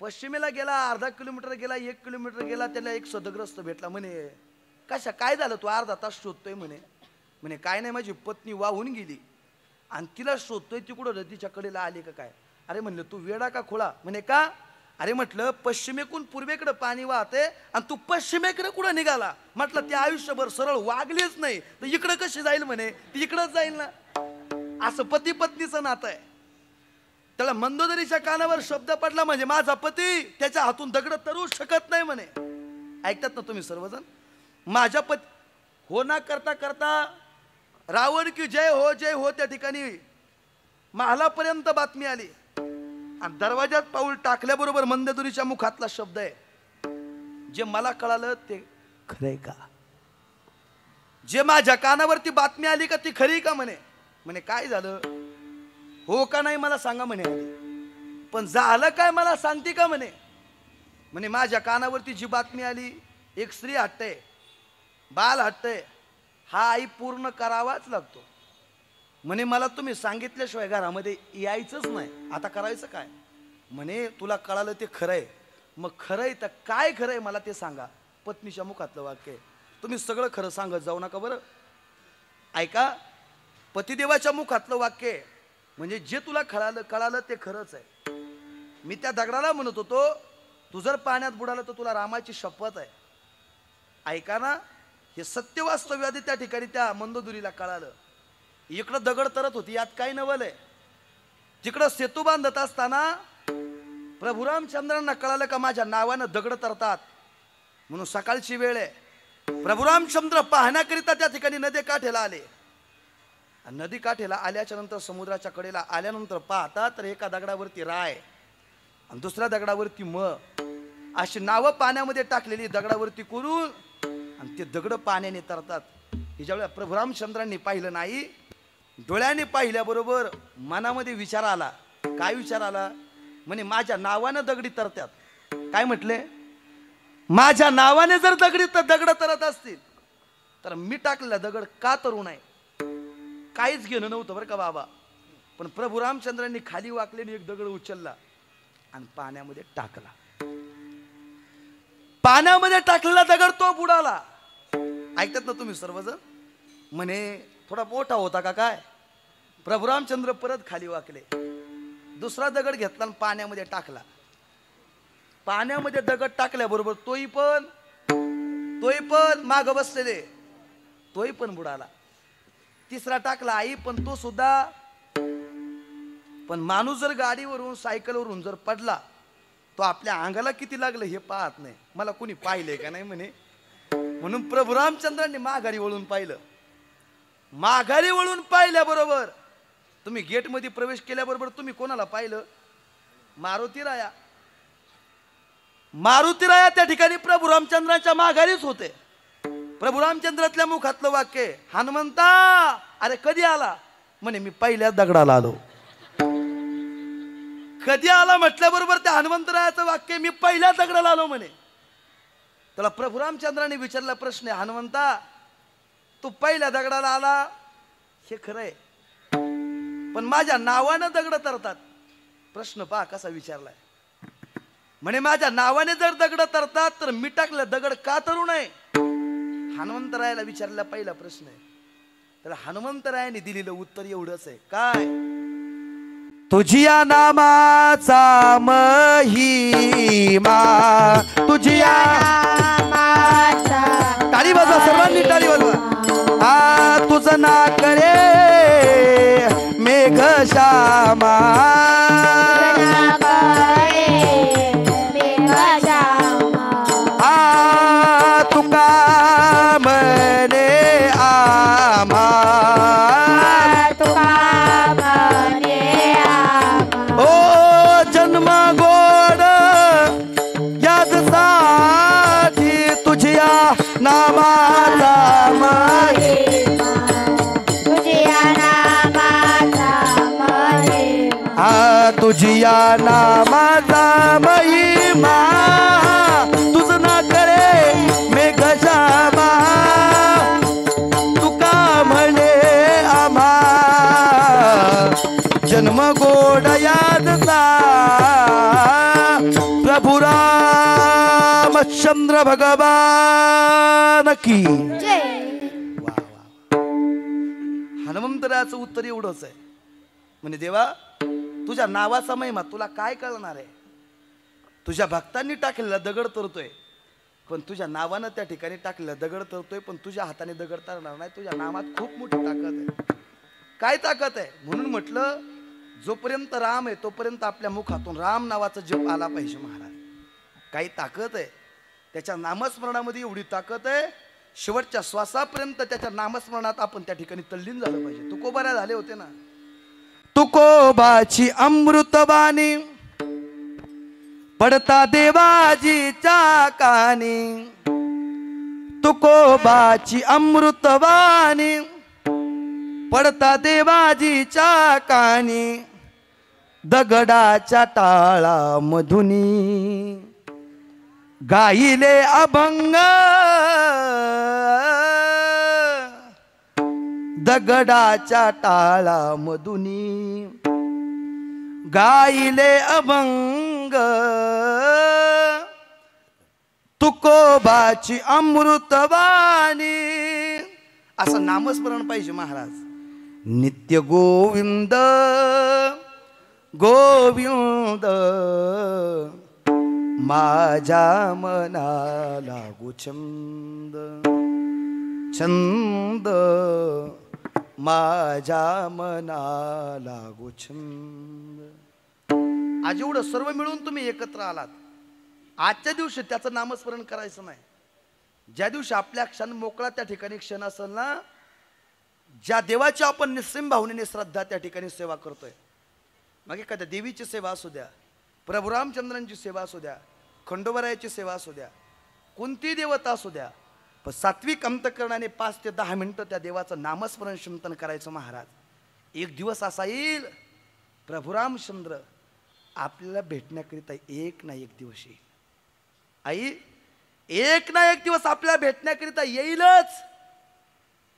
पश्चिमेला गेला. अर्धा किलोमीटर गेला, 1 किलोमीटर गेला. त्याला एक सदग्रस्त भेटला. म्हणे कशा काय झालं, तू अर्धा तास शोधतोय? म्हणे काय नाही, माझी पत्नी वाहून गेली आणि तिला शोधतोय. ती कुठं नदीच्या कडेला आली का काय? अरे म्हणलं तू वेडा का खोळा? म्हणे का? अरे म्हटलं पश्चिमेकडून पूर्वेकडे पाणी वाहते आणि तू पश्चिमेकडे कुठं निघाला? म्हटलं ते आयुष्यभर सरळ वागलीच नाही तर इकडं कशी जाईल? म्हणे ती इकडंच जाईल ना. असं पती पत्नीचं नातं आहे. त्याला मंदोदरीच्या कानावर शब्द पडला म्हणजे माझा पती त्याच्या हातून दगड तरू शकत नाही म्हणे. ऐकतात ना तुम्ही सर्वजण. माझ्या पती हो ना करता करता रावण की जय हो त्या ठिकाणी महालापर्यंत बातमी आली आणि दरवाजात पाऊल टाकल्याबरोबर मंदोदरीच्या मुखातला शब्द आहे, जे मला कळालं ते खरंय का? जे माझ्या कानावरती बातमी आली का ती खरी का? म्हणे काय झालं हो का नाही मला सांगा म्हणे. पण झालं काय मला सांगते का? म्हणे माझ्या कानावरती जी बातमी आली, एक स्त्री हटते, बाल हटते, हा आई पूर्ण करावाच लागतो. म्हणे मला तुम्ही सांगितल्याशिवाय घरामध्ये यायचंच नाही. आता करायचं काय? म्हणे तुला कळालं ते खरंय. मग खरंय तर काय खरंय मला ते सांगा. पत्नीच्या मुखातलं वाक्य. तुम्ही सगळं खरं सांगत जाऊ नका बरं. ऐका, पतिदेवाच्या मुखातलं वाक्य म्हणजे जे तुला कळालं ते खरंच आहे. मी त्या दगडाला म्हणत होतो, तू जर पाण्यात बुडाला तर तुला रामाची शपथ आहे. ऐका ना, हे सत्य वास्तव्य आधी त्या ठिकाणी त्या मंदोदरीला कळालं. इकडं दगड तरत होती, यात काही नवल आहे. तिकडं सेतू बांधत असताना प्रभू रामचंद्रांना कळालं का माझ्या नावानं दगड तरतात. म्हणून सकाळची वेळ आहे. प्रभू रामचंद्र पाहण्याकरिता त्या ठिकाणी नदी काठेला आले. नदी काठेला आल्याच्या नंतर समुद्राच्या कडेला आल्यानंतर पाहता तर एका दगडावरती राय आणि दुसऱ्या दगडावरती अशी नावं पाण्यामध्ये टाकलेली दगडावरती करून आणि ते दगड पाण्याने तरतात. हे ज्यावेळेला प्रभू रामचंद्रांनी पाहिलं नाही, डोळ्याने पाहिल्याबरोबर मनामध्ये विचार आला. काय विचार आला? म्हणे माझ्या नावानं दगडी तरतात. काय म्हटले? माझ्या नावाने जर दगड तरत असतील तर मी टाकलेला दगड का तरू नये? काहीच घेणं नव्हतं बरं का बाबा. पण प्रभू रामचंद्रांनी खाली वाकलेने एक दगड उचलला आणि पाण्यामध्ये टाकला. पाण्यामध्ये टाकलेला दगड तो बुडाला. ऐकतात ना तुम्ही सर्वजण. म्हणे थोडा मोठा होता का काय? प्रभू रामचंद्र परत खाली वाकले, दुसरा दगड घेतला आणि पाण्यामध्ये टाकला. पाण्यामध्ये दगड टाकल्याबरोबर तोही पण माग बसलेले तोही पण बुडाला. तिसरा टाकला आई, पण तो सुद्धा. पण माणूस जर गाडीवरून सायकलवरून जर पडला तो आपल्या अंगाला किती लागलं हे पाहत नाही. मला कोणी पाहिलंय का नाही म्हणे. म्हणून प्रभू रामचंद्रांनी माघारी वळून पाहिलं. माघारी वळून पाहिल्याबरोबर तुम्ही गेटमध्ये प्रवेश केल्याबरोबर तुम्ही कोणाला पाहिलं? मारुती राया त्या ठिकाणी प्रभू रामचंद्रांच्या माघारीच होते. प्रभू रामचंद्रातल्या मुखातलं वाक्य आहे, हनुमंता अरे कधी आला? म्हणे मी पहिल्याच दगडाला आलो. कधी आला म्हटल्याबरोबर त्या हनुमंतरायाचं वाक्य मी पहिल्याच दगडाला आलो म्हणे. त्याला प्रभू रामचंद्राने विचारला प्रश्न, हनुमंता तू पहिल्या दगडाला आला हे खरं आहे, पण माझ्या नावानं दगड तरतात. प्रश्न पहा कसा विचारलाय. म्हणे माझ्या नावाने जर दगड तरतात तर मी टाकलं दगड का तरू नये? हनुमंतरायाला विचारलेला पहिला प्रश्न आहे. तर हनुमंतरायाने दिलेलं उत्तर एवढंच आहे, काय? तुझिया नामाचा महिमा, तुझिया नामाचा टाळी वाजवा, सर्वांनी टाळी वाजवा. तुझं ना करे मेघ श्यामा, तुका म्हणे आम्हा, ओ जन्म गोड यासाठी तुझ्या नामाचा महिमा, तुझ्या नामाचा महिमा, तुझ ना करे मेघ श्यामा, तुका म्हणे आम्हा जन्म गोड यादचा. प्रभु रामचंद्र भगवान की जय. हनुमंतरायाचं उत्तर एवढंच आहे. म्हणे देवा तुझ्या नावाचा महिमा तुला काय कळणार आहे? तुझ्या भक्तांनी टाकलेला दगड तरतोय, पण तुझ्या नावानं त्या ठिकाणी टाकलेला दगड तरतोय, पण तुझ्या हाताने दगड तरणार नाही. तुझ्या नावात खूप मोठी ताकद आहे. काय ताकद आहे? म्हणून म्हटलं जोपर्यंत राम आहे तोपर्यंत आपल्या मुखातून राम नावाचा जप आला पाहिजे महाराज. काही ताकद आहे त्याच्या नामस्मरणामध्ये, एवढी ताकद आहे शेवटच्या श्वासापर्यंत त्याच्या नामस्मरणात आपण त्या ठिकाणी तल्लीन झालं पाहिजे. तुकोबाऱ्या झाले होते ना, तुकोबाची अमृतवाणी पडता देवाजीच्या कानी, तुकोबाची अमृतवाणी पडता देवाजीच्या कानी, दगडाच्या टाळा मधुनी गाईले अभंग, दगडाच्या टाळा मधुनी गाईले अभंग, तुकोबाची अमृतवाणी. असं नामस्मरण पाहिजे महाराज. नित्य गोविंद गोविंद माझ्या मनाला लागू छंद, छंद माझ्या मनाला लागू छंद. आज एवढं सर्व मिळून तुम्ही एकत्र आलात. आजच्या दिवशी त्याचं नामस्मरण करायचं नाही. ज्या दिवशी आपल्या क्षण मोकळा त्या ठिकाणी क्षण असेल ना, ज्या देवाची आपण निस्सीम भावनेने श्रद्धा त्या ठिकाणी सेवा करतोय, मग एखाद्या देवीची सेवा असू द्या, प्रभू रामचंद्रांची सेवा असू द्या, खंडोबारायाची सेवा असू द्या, कोणती देवता असू द्या, पण सात्विक अंतकरणाने 5 ते 10 मिनिटं त्या देवाचं नामस्मरण चिंतन करायचं महाराज. एक दिवस असा येईल प्रभू रामचंद्र आपल्याला भेटण्याकरिता एक ना एक दिवस येईल. आई एक ना एक दिवस आपल्याला भेटण्याकरिता येईलच.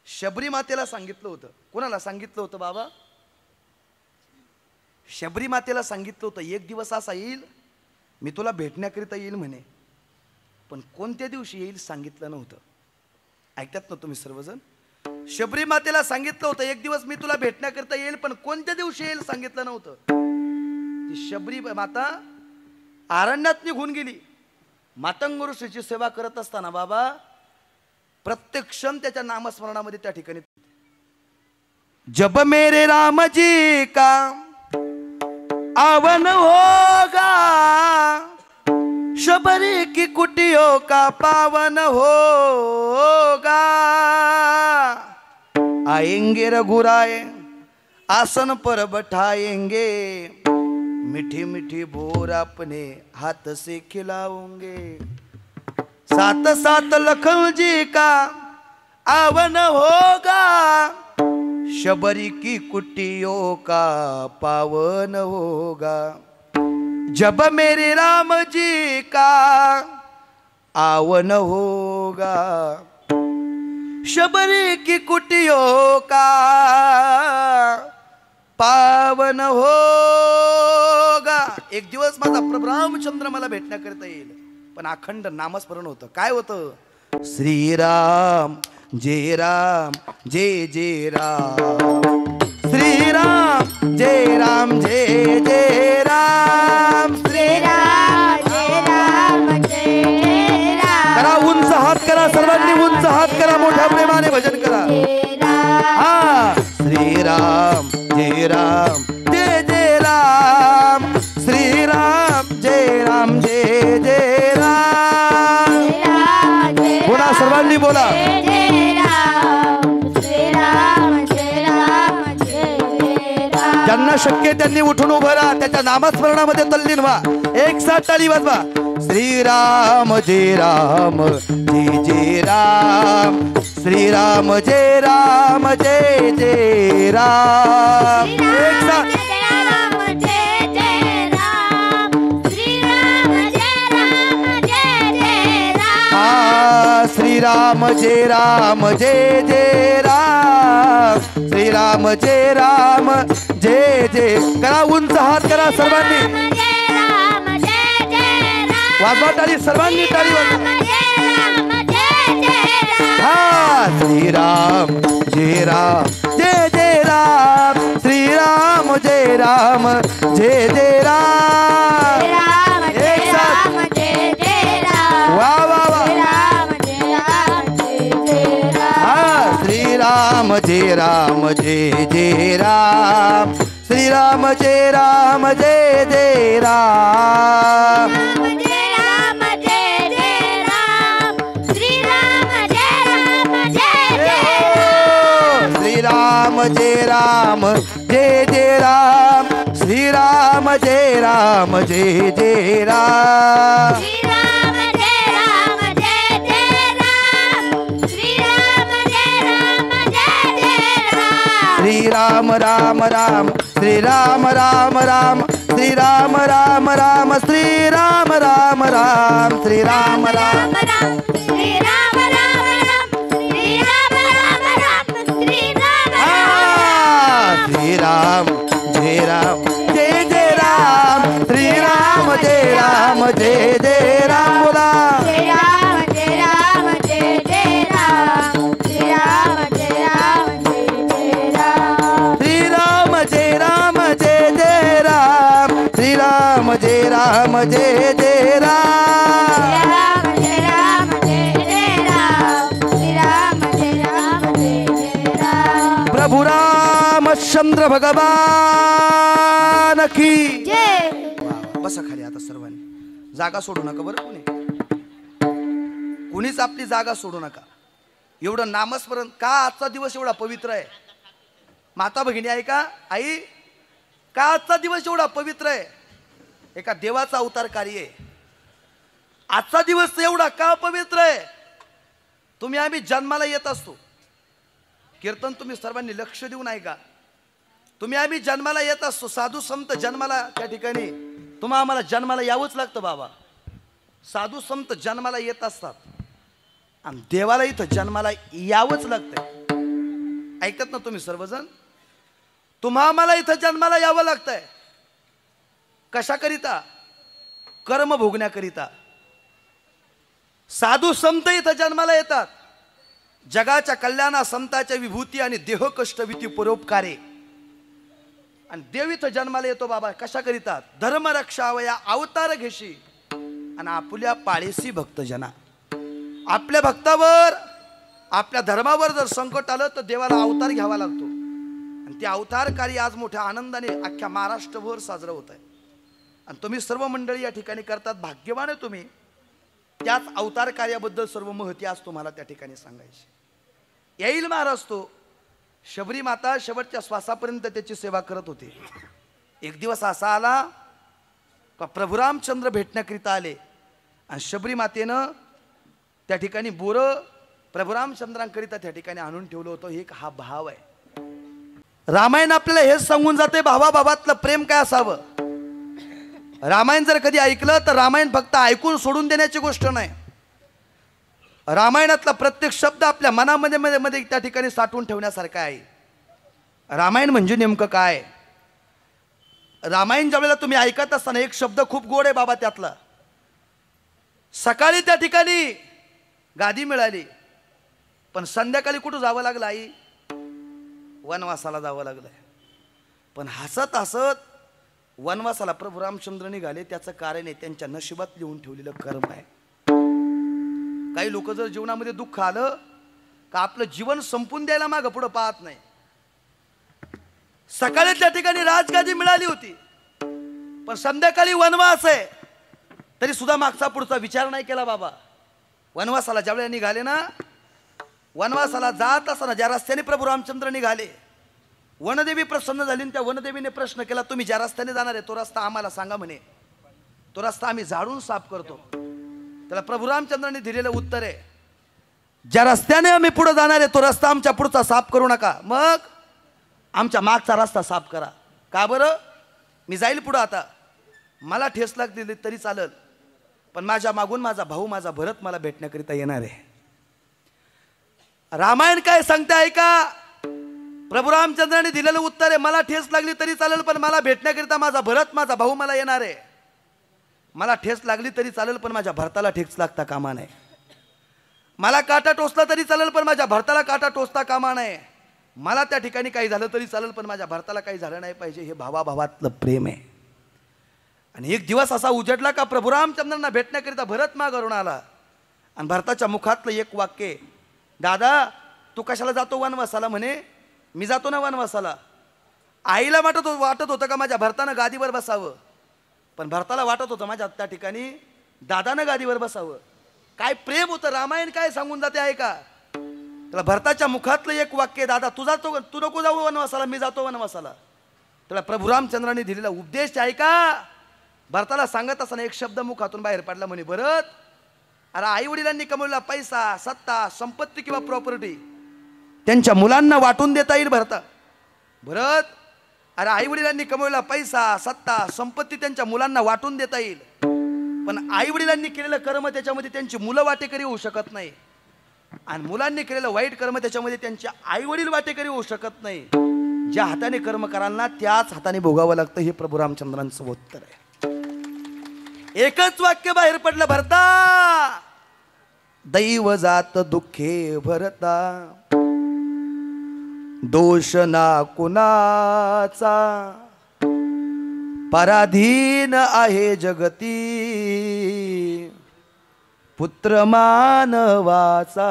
शबरी मातेला सांगितलं होतं. कोणाला सांगितलं होतं बाबा? शबरी मातेला सांगितलं होतं एक दिवस असा येईल मी तुला भेटण्याकरिता येईल म्हणे, पण कोणत्या दिवशी येईल सांगितलं नव्हतं. ऐकतात ना तुम्ही सर्वजण? शबरी मातेला सांगितलं होतं एक दिवस मी तुला भेटण्याकरिता येईल, पण कोणत्या दिवशी येईल सांगितलं नव्हतं. ती शबरी माता अरण्यात निघून गेली. मातंग ऋषीची सेवा करत असताना बाबा प्रत्येक क्षण त्याच्या नामस्मरणामध्ये त्या ठिकाणी, जब मेरे राम जी का आवन होगा, शबरी की कुटियों का पावन होगा, आएंगे रघुराय आसन पर बैठाएंगे, मीठी मीठी भोर अपने हाथ से खिलाओगे, साथ साथ लखन जी का आवन होगा शबरी की कुटियों का पावन होगा जब मेरे राम जी का आवन होगा शबरी की कुटियों का पावन होगा. एक दिवस माझा प्रभू रामचंद्र मला भेटण्याकरता येईल, पण अखंड नामस्मरण होतं. काय होतं? श्रीराम जय राम जय जय राम, श्रीराम जय राम जय जय राम, श्रीराम जय राम जय जय राम. करा उंच हात करा, सर्वांनी उंच हात करा, मोठ्या प्रेमाने भजन करा. हा श्रीराम जय राम जय जय राम, श्रीराम जय राम जय जय राम. बोला सर्वांनी बोला. ज्यांना शक्य त्यांनी उठून उभं राहा, त्याच्या नामस्मरणामध्ये तल्लीन व्हा. एक साथ टाळी वाजवा. श्रीराम जय राम जय जय राम, श्रीराम जय राम जय जय राम. एक साथ. श्रीराम जय राम जय जय राम, श्रीराम जय राम जय जय. करा उंच हात करा सर्वांनी, वाजवा टाळी, सर्वांनी टाळी वाजवा. हा श्रीराम जय राम जय जय राम, श्रीराम जय राम जय जय राम. एक साथ. वा वा वा. श्रीराम जय राम जय जय राम, श्रीराम जय राम जय जय राम. श्रीराम जय राम जय जय राम, श्रीराम जय राम जय जय राम. श्रीराम राम राम, श्रीराम राम राम, श्रीराम राम राम, श्रीराम राम राम, श्रीराम राम. श्रीराम जय राम जय जय राम, श्रीराम जय राम जय जय राम. बोला. श्रीराम जय राम जय जय राम. प्रभु रामचंद्र भगवान की जय. बसा खाली आता सर्वांनी, जागा सोडू नका बरं. कुणीच आपली जागा सोडू नका. एवढं नामस्मरण का. आजचा दिवस एवढा पवित्र आहे. माता भगिनी आहे का आई, का आजचा दिवस एवढा पवित्र आहे. एका देवाचा अवतार कार्य आहे. आजचा दिवस एवढा का पवित्र आहे. तुम्ही आम्ही जन्माला येत असतो. कीर्तन तुम्ही सर्वांनी लक्ष देऊन ऐका. तुम्ही आम्ही जन्माला येत असतो. साधू संत जन्माला त्या ठिकाणी तुम्हा आम्हाला जन्माला यावंच लागतं बाबा. साधू संत जन्माला येत असतात आणि देवाला इथं जन्माला यावंच लागतंय. ऐकत ना तुम्ही सर्वजण. तुम्हा आम्हाला इथं जन्माला यावं लागतंय. कशाकरिता? कर्म भोगण्याकरिता. साधू संत इथं जन्माला येतात जगाच्या कल्याणा, संतांच्या विभूती आणि देह कष्टविती परोपकारे. आणि देव इथं जन्माला येतो बाबा कशाकरिता? धर्म रक्षावया अवतार घेशी आणि आपल्या पाळीसी भक्तजना. आपल्या भक्तावर, आपल्या धर्मावर जर संकट आलं तर देवाला अवतार घ्यावा लागतो. आणि ते अवतार कार्य आज मोठ्या आनंदाने अख्ख्या महाराष्ट्रभर साजरं होत आहे. आणि तुम्ही सर्व मंडळी या ठिकाणी करतात. भाग्यवान आहे तुम्ही. त्याच अवतार कार्याबद्दल सर्व महती आज तुम्हाला त्या ठिकाणी सांगायची. येईल महाराज तो. शबरी माता शेवटच्या श्वासापर्यंत त्याची सेवा करत होती. एक दिवस असा आला का प्रभू रामचंद्र भेटण्याकरिता आले आणि शबरी मातेनं त्या ठिकाणी बोरं प्रभू रामचंद्रांकरिता त्या ठिकाणी आणून ठेवलं होतं. एक हा भाव आहे. रामायण आपल्याला हेच सांगून जाते भावाभावातलं प्रेम काय असावं. रामायण जर कधी ऐकलं तर रामायण फक्त ऐकून सोडून देण्याची गोष्ट नाही. रामायणातला प्रत्येक शब्द आपल्या मनामध्ये मध्ये त्या ठिकाणी साठवून ठेवण्यासारखा आहे. रामायण म्हणजे नेमकं काय. रामायण ज्यावेळेला तुम्ही ऐकत असताना एक शब्द खूप गोड आहे बाबा त्यातला. सकाळी त्या ठिकाणी गादी मिळाली पण संध्याकाळी कुठं जावं लागलं आई. वनवासाला जावं लागलं. पण हसत हसत वनवासाला प्रभू रामचंद्र निघाले. त्याचं कारण आहे त्यांच्या नशिबात लिहून ठेवलेलं कर्म आहे. काही लोक जर जीवनामध्ये दुःख आलं का आपलं जीवन संपून द्यायला मागं पुढं पाहत नाही. सकाळी त्या ठिकाणी राजगादी मिळाली होती पण संध्याकाळी वनवास आहे तरी सुद्धा मागचा पुढचा विचार नाही केला बाबा. वनवासाला ज्यावेळेला निघाले ना, वनवासाला जात असताना ज्या रस्त्याने प्रभू रामचंद्र निघाले वनदेवी प्रसन्न झाली. त्या वनदेवीने प्रश्न केला तुम्ही ज्या रस्त्याने जाणार आहे तो रस्ता आम्हाला सांगा म्हणे. तो रस्ता आम्ही झाडून साफ करतो. त्याला प्रभू रामचंद्रांनी दिलेलं उत्तर आहे ज्या रस्त्याने आम्ही पुढे जाणार आहे तो रस्ता आमच्या पुढचा साफ करू नका, मग आमच्या मागचा रस्ता साफ करा. का बरं. मी जाईल पुढं आता, मला ठेस लागली तरी चालेल पण माझ्या मागून माझा भाऊ माझा भरत मला भेटण्याकरिता येणार आहे. रामायण काय सांगते ऐका. प्रभू रामचंद्रांनी दिलेलं उत्तर आहे मला ठेस लागली तरी चालेल पण मला भेटण्याकरिता माझा भरत माझा भाऊ मला येणार आहे. मला ठेस लागली तरी चालेल पण माझ्या भरताला ठेस लागता कामा नये. मला काटा टोचला तरी चालेल पण माझ्या भरताला काटा टोचता कामा नये. मला त्या ठिकाणी काही झालं तरी चालेल पण माझ्या भरताला काही झालं नाही पाहिजे. हे भावाभावातलं प्रेम आहे. आणि एक दिवस असा उजडला का प्रभू रामचंद्रांना भेटण्याकरिता भरत माघारून आला आणि भरताच्या मुखातलं एक वाक्य, दादा तू कशाला जातो वनवासाला. म्हणे मी जातो ना वनवासाला. आईला वाटत होतं का माझ्या भरतानं गादीवर बसावं पण भरताला वाटत होतं माझ्या त्या ठिकाणी दादानं गादीवर बसावं. काय प्रेम होतं. रामायण काय सांगून जाते ऐका. त्याला भरताच्या मुखातलं एक वाक्य, दादा तू जातो तू नको जाऊ वनवासाला मी जातो वनवासाला. त्याला प्रभू रामचंद्रांनी दिलेला उपदेश ऐका. भरताला सांगत असताना एक शब्द मुखातून बाहेर पडला. म्हणे भरत अरे आई वडिलांनी कमवलेला पैसा सत्ता संपत्ती किंवा प्रॉपर्टी त्यांच्या मुलांना वाटून देता येईल. भरत अरे आई वडिलांनी कमवलेला पैसा सत्ता संपत्ती त्यांच्या मुलांना वाटून देता येईल पण आई वडिलांनी केलेलं कर्म त्याच्यामध्ये त्यांची मुलं वाटेकरी होऊ शकत नाही आणि मुलांनी केलेलं वाईट कर्म त्याच्यामध्ये त्यांचे आई वडील वाटेकरी होऊ शकत नाही. ज्या हाताने कर्म कराल ना त्याच हाताने भोगावं लागतं. हे प्रभू रामचंद्रांचं उत्तर आहे. एकच वाक्य बाहेर पडलं, भरता दैव जात दुःखे भरता दोष ना कुणाचा पराधीन आहे जगती पुत्र मानवाचा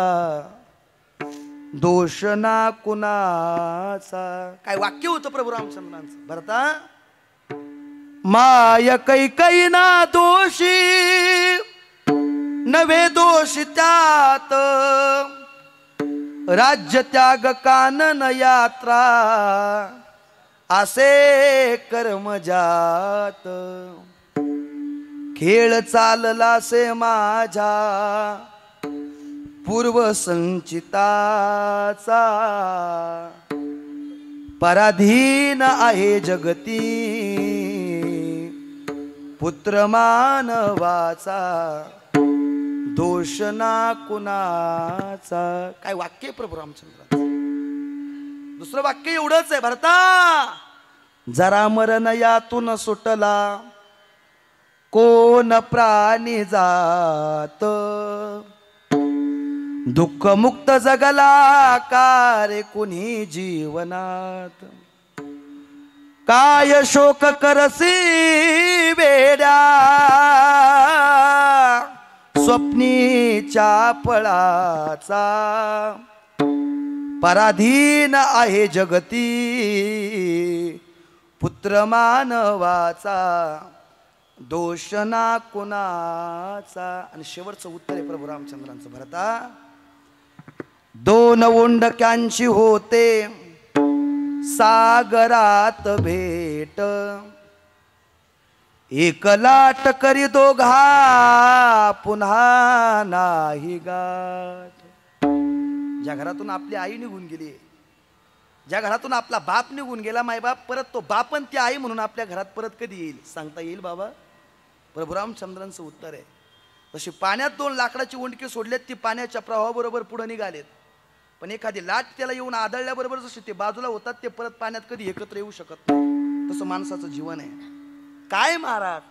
दोष ना कुणाचा. काय वाक्य होतं प्रभू रामचंद्रांचं. भरता माय कैकई ना दोषी नवे दोष त्यात राज्य त्याग कानन यात्रा असे कर्म जात खेळ चालला से माझ्या पूर्व संचिताचा पराधीन आहे जगती पुत्र मानवाचा दोष ना कुणाचा. काय वाक्य प्रभू रामचंद्राचं. दुसरं वाक्य एवढंच आहे. भरता जरा मरण यातून सुटला कोण प्राणी जात दुःख मुक्त जगला कार्य कुणी जीवनात काय शोक करसी वेड्या स्वप्नीच्या फळाचा पराधीन आहे जगती पुत्र मानवाचा दोष ना कुणाचा. आणि शेवटचं उत्तर आहे प्रभू रामचंद्रांचं. भरता दोन ओंडक्यांची होते सागरात भेट एक लाट करी दोघा पुन्हा नाही गाठ ज्या घरातून आपली आई निघून गेली, ज्या घरातून आपला बाप निघून गेला, मायबाप, परत तो बाप आणि ती आई म्हणून आपल्या घरात परत कधी येईल? सांगता येईल बाबा? प्रभू रामचंद्रांचं उत्तर आहे, जशी पाण्यात 2 लाकडाची ओंडकी सोडलेत, ती पाण्याच्या प्रवाहाबरोबर पुढे निघालेत, पण एखादी लाट त्याला येऊन आदळल्याबरोबर जसे ते बाजूला होतात, ते परत पाण्यात कधी एकत्र येऊ शकत नाही. तसं माणसाचं जीवन आहे. काय महाराज?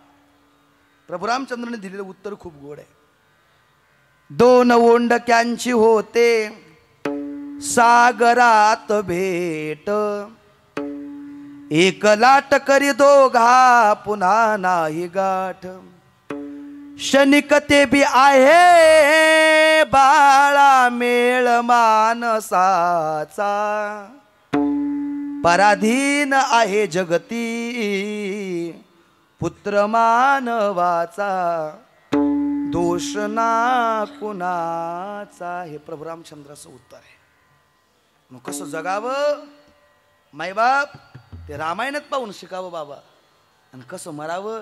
प्रभू रामचंद्राने दिलेलं उत्तर खूप गोड आहे. 2 ओंडक्यांची होते सागरात भेट, एक लाट करी दोघा पुन्हा नाही गाठ. क्षणिक ते बी आहे बाळा मेळ मानसाचा, पराधीन आहे जगती पुत्र मानवाचा, दोष ना कुणाचा. हे प्रभू रामचंद्राचं उत्तर आहे. मग कसं जगावं मायबाप? ते रामायणात पाहून शिकावं बाबा, आणि कसं मरावं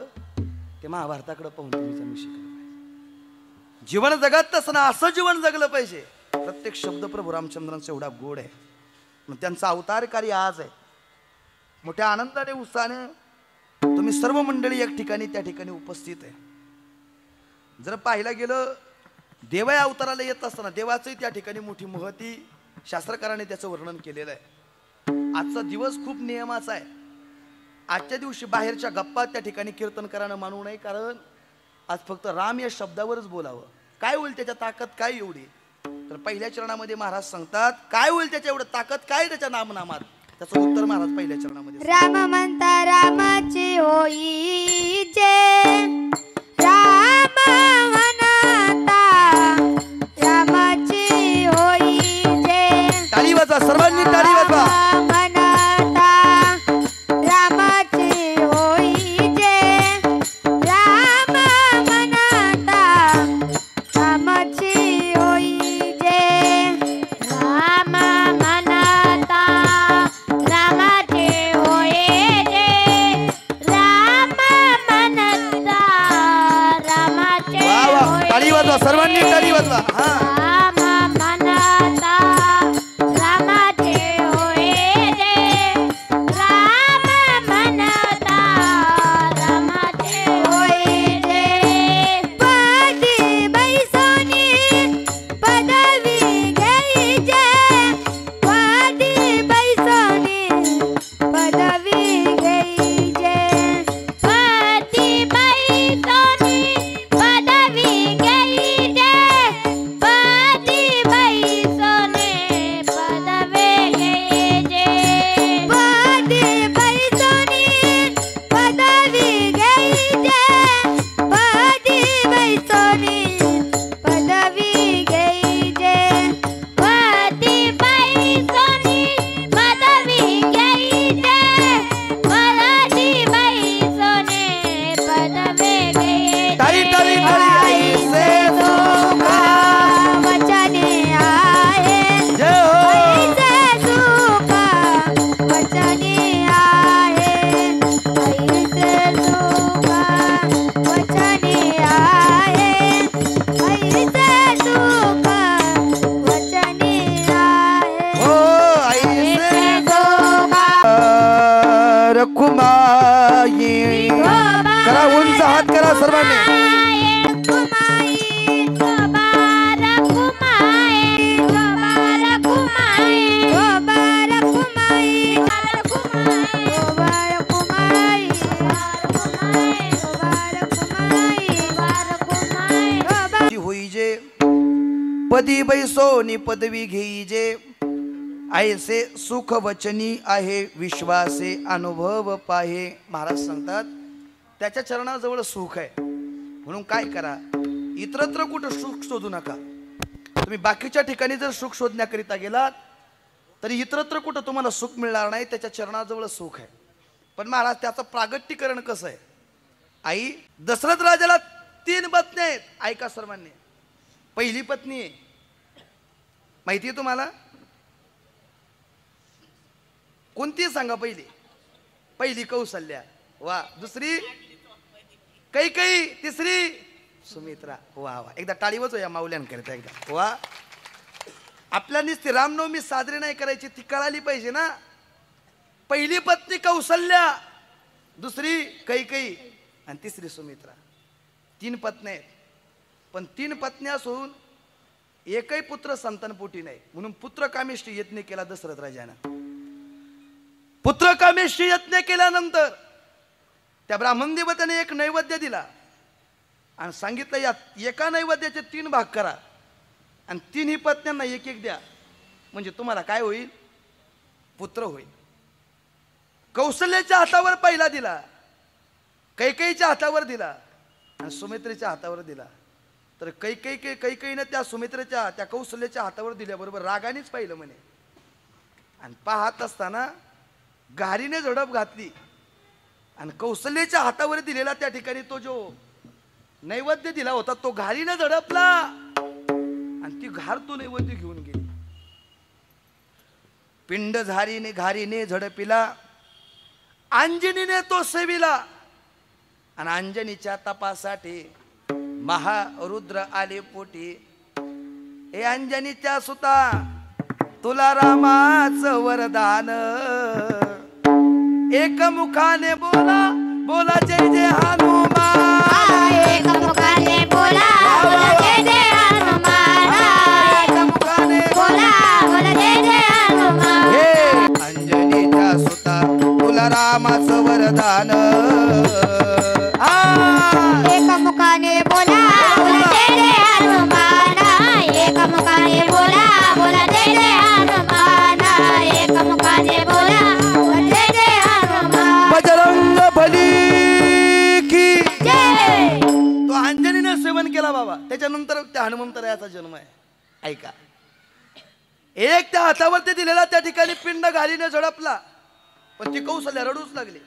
ते महाभारताकडे पाहून तुम्ही शिकलं पाहिजे. जीवन जगत असताना असं जीवन जगलं पाहिजे. प्रत्येक शब्द प्रभू रामचंद्रांचा एवढा गोड आहे. मग त्यांचा अवतार कार्य आज आहे. मोठ्या आनंदाने उत्साहाने तुम्ही सर्व मंडळी एक ठिकाणी त्या ठिकाणी उपस्थित आहे. जर पाहायला गेलं, देव या अवताराला येत असताना देवाचंही त्या ठिकाणी मोठी महती शास्त्रकाराने त्याचं वर्णन केलेलं आहे. आजचा दिवस खूप नियमाचा आहे. आजच्या दिवशी बाहेरच्या गप्पा त्या ठिकाणी कीर्तनकारानं मानू नये, कारण आज फक्त राम या शब्दावरच बोलावं. काय होईल त्याच्या ताकद काय एवढी? तर पहिल्या चरणामध्ये महाराज सांगतात, काय होईल त्याच्या एवढं ताकद काय त्याच्या नामनामात? त्याचं उत्तर महाराज पहिल्या चरणामध्ये. राम म्हणता रामाची होई जे, राम म्हणता रामाची होई जे. टाळी वाजवा सर्वांनी, टाळी वाजवा. सर्वांनी टाळी वाजवा. राम म्हणता रामाचे होय जे, राम म्हणता रामाचे होय जे. पदी बैसोनी पदवी घ्यायचे, पदी बैसोनी पदवी घ्यायचे, पदी बैसोनी पदवी घ्यायचे. पदी बैसोनी पदवी घेईजे, ऐसे सुख वचनी आहे विश्वासे अनुभव पाहे. महाराज सांगतात त्याच्या चरणाजवळ सुख आहे, म्हणून काय करा, इतरत्र कुठं सुख शोधू नका. तुम्ही बाकीच्या ठिकाणी जर सुख शोधण्याकरिता गेलात तरी इतरत्र कुठं तुम्हाला सुख मिळणार नाही, त्याच्या चरणाजवळ सुख आहे. पण महाराज त्याचं प्रागट्यकरण कसं आहे? आई, दशरथ राजाला 3 पत्नी आहेत. ऐका सर्वांनी. पहिली पत्नी आहे माहिती आहे तुम्हाला कोणती? सांगा. पहिली कौसल्या, वा. दुसरी कैकेयी, तिसरी सुमित्रा, वा वा. एकदा टाळी वाजव या माऊल्यांकरिता एकदा, वा. आपल्या नुसती रामनवमी साजरी नाही करायची, ती कळाली पाहिजे ना. पहिली पत्नी कौसल्या, दुसरी कैकेयी आणि तिसरी सुमित्रा. 3 पत्नी आहेत. पण 3 पत्नी असून एकही पुत्र संतानपोटी नाही. म्हणून पुत्रकामेष्टी यज्ञ केला दशरथ राजानं. पुत्रकामेष्टी यज्ञ केल्यानंतर त्या ब्राह्मण देवतेने एक नैवेद्य दिला आणि सांगितलं या एका नैवेद्याचे 3 भाग करा आणि 3ही पत्न्यांना एक एक द्या, म्हणजे तुम्हाला काय होईल, पुत्र होईल. कौशल्याच्या हातावर पहिला दिला, कैकेयीच्या हातावर दिला आणि सुमित्रेच्या हातावर दिला. तर कैकेयीने त्या सुमित्रेच्या त्या कौशल्याच्या हातावर दिल्याबरोबर रागानेच पाहिलं म्हणे. आणि पाहत असताना घारीने झडप घातली आणि कौशल्याच्या हातावर दिलेला त्या ठिकाणी तो जो नैवेद्य दिला होता तो घारीने झडपला आणि ती घार तो नैवेद्य घेऊन गेली. पिंड घारीने झडपिला, अंजनीने तो सेविला आणि अंजनीच्या तपासाठी महारुद्र आले पोटी. हे अंजनीच्या सुता, तुला रामाचं वरदान, एकमुखाने बोला बोला जय जय हनुमान. एकमुखाने बोला बोला जय जय हनुमान. एकमुखाने बोला बोला जय जय हनुमान. हे अंजनीच्या सुता, तुला रामाचं वरदान. एकमुखाने बोला बोला जय जय हनुमान. एकमुखाने बोला बोला जय जय हनुमान. एकमुखाने बोला बोला जय जय हनुमान. बजरंग बली की जय. तो अंजनीने सेवन केला बाबा. त्याच्यानंतर त्या हनुमंतरायाचा जन्म आहे. ऐका, एक त्या हातावर ते दिलेला त्या ठिकाणी पिंड घालीने झडपला, पण ती कौशल्या रडूच लागली.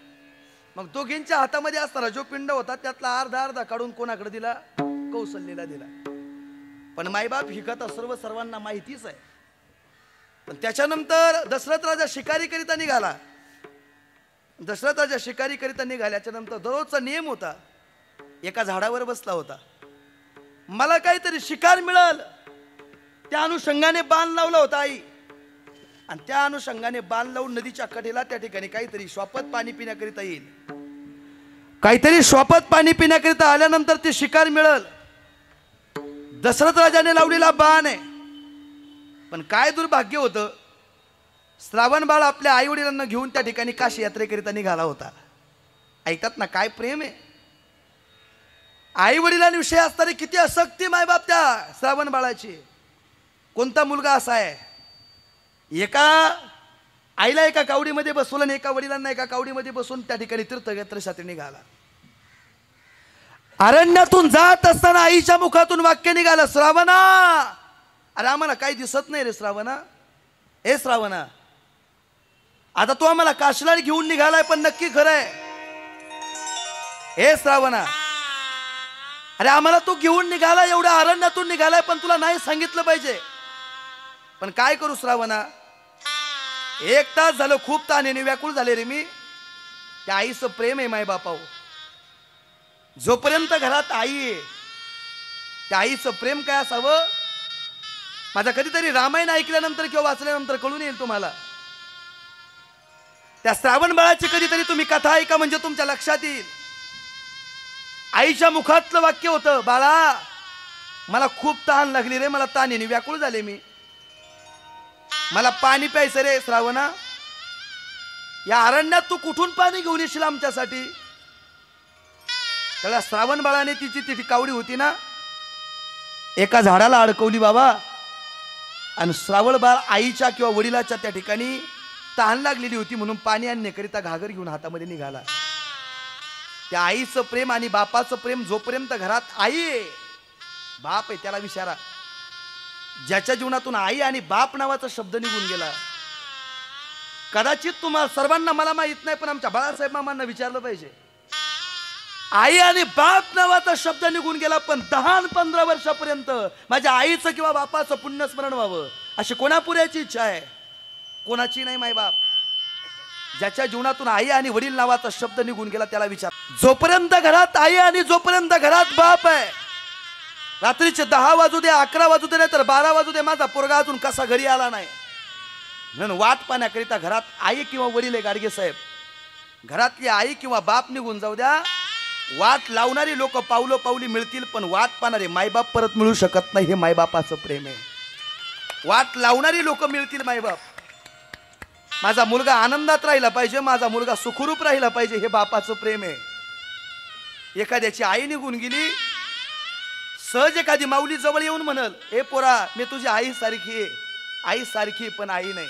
मग दोघींच्या हातामध्ये असताना जो पिंड होता त्यातला अर्धा काढून कोणाकडे दिला, कौशल्याला दिला. पण मायबाप ही कथा सर्वांना माहितीच आहे. पण त्याच्यानंतर दशरथ राजा शिकारी करिता निघाला. दशरथ राजा शिकारी करिता निघाल्याच्या नंतर दररोजचा नियम होता, एका झाडावर बसला होता. मला काहीतरी शिकार मिळाल त्या अनुषंगाने बाण लावला होता आई. आणि त्या अनुषंगाने बाण लावून नदीच्या कडेला त्या ठिकाणी काहीतरी श्वापत पाणी पिण्याकरिता येईल. काहीतरी श्वापत पाणी पिण्याकरिता आल्यानंतर ते शिकार मिळेल. दशरथ राजाने लावलेला बाण आहे. पण काय दुर्भाग्य होतं, श्रावण बाळ आपल्या आई वडिलांना घेऊन त्या ठिकाणी काशी यात्रेकरिता निघाला होता. ऐकतात ना, काय प्रेम आहे. आई वडिलांविषयी असणारी किती आसक्ती मायबाप त्या श्रावण बाळाची. कोणता मुलगा असा आहे, एका आईला एका कावडीमध्ये बसवलं आणि एका वडिलांना एका कावडीमध्ये बसून त्या ठिकाणी तीर्थयात्रेसाठी निघाला. अरण्यातून जात असताना आईच्या मुखातून वाक्य निघालं, श्रावणा. अरे आम्हाला काही दिसत नाही रे श्रावणा. ए श्रावणा, आता तू आम्हाला काशीला घेऊन निघालाय, पण नक्की खरंय. हे श्रावणा, अरे आम्हाला तू घेऊन निघाला, एवढ्या अरण्यातून निघालाय, पण तुला नाही सांगितलं पाहिजे. पण काय करू श्रावणा, 1 तास झालं खूप ताणेने व्याकुळ झाले रे मी. त्या आईचं प्रेम आहे माय बापावर. जोपर्यंत घरात आई आहे त्या आईचं प्रेम काय असावं, माझा कधीतरी रामायण ऐकल्यानंतर किंवा वाचल्यानंतर कळून येईल तुम्हाला. त्या श्रावण बाळाची कधीतरी तुम्ही कथा ऐका, म्हणजे तुमच्या लक्षात येईल. आईच्या मुखातलं वाक्य होतं, बाळा मला खूप तहान लागली रे, मला ताणेने व्याकुळ झाले मी, मला पाणी प्यायचं रे श्रावणा. या अरण्यात तू कुठून पाणी घेऊन येशील आमच्यासाठी. त्याला श्रावण बाळाने तिची ती कावडी होती ना, एका झाडाला अडकवली बाबा. आणि श्रावण बाळ आईच्या किंवा वडिलाच्या त्या ठिकाणी तहान लागलेली होती म्हणून पाणी आणण्याकरिता घागर घेऊन हातामध्ये निघाला. त्या आईचं प्रेम आणि बापाचं प्रेम, जोपर्यंत घरात आई आहे, बाप आहे त्याला विचारा. ज्याच्या जीवनातून आई आणि बाप नावाचा शब्द निघून गेला, कदाचित तुम्हाला सर्वांना, मला माहित नाही पण आमच्या बाळासाहेब मामांना विचारलं पाहिजे. आई आणि बाप नावाचा शब्द निघून गेला, पण 10-15 वर्षापर्यंत माझ्या आईचं किंवा बापाचं पुण्यस्मरण व्हावं अशी कोणापुऱ्याची इच्छा आहे? कोणाची नाही माय बाप. ज्याच्या जीवनातून आई आणि वडील नावाचा शब्द निघून गेला त्याला विचार. जोपर्यंत घरात आई आणि जोपर्यंत घरात बाप आहे रात्रीचे 10 वाजू दे, 11 वाजू दे, नाही तर 12 वाजू दे, माझा पोरगा अजून कसा घरी आला नाही म्हणून वाट पाहण्याकरिता घरात आई किंवा वडील आहे गाडगे साहेब. घरातली आई किंवा बाप निघून जाऊ द्या, वाट लावणारी लोक पावलं पावली मिळतील, पण वाट पाहणारे मायबाप परत मिळू शकत नाही. हे मायबापाचं प्रेम आहे. वाट लावणारी लोक मिळतील मायबाप. माझा मुलगा आनंदात राहिला पाहिजे, माझा मुलगा सुखरूप राहिला पाहिजे, हे बापाचं प्रेम आहे. एखाद्याची आई निघून गेली, सहज एखादी माऊली जवळ येऊन म्हणल, ए पोरा मी तुझी आई सारखी आहे, आई सारखी पण आई नाही.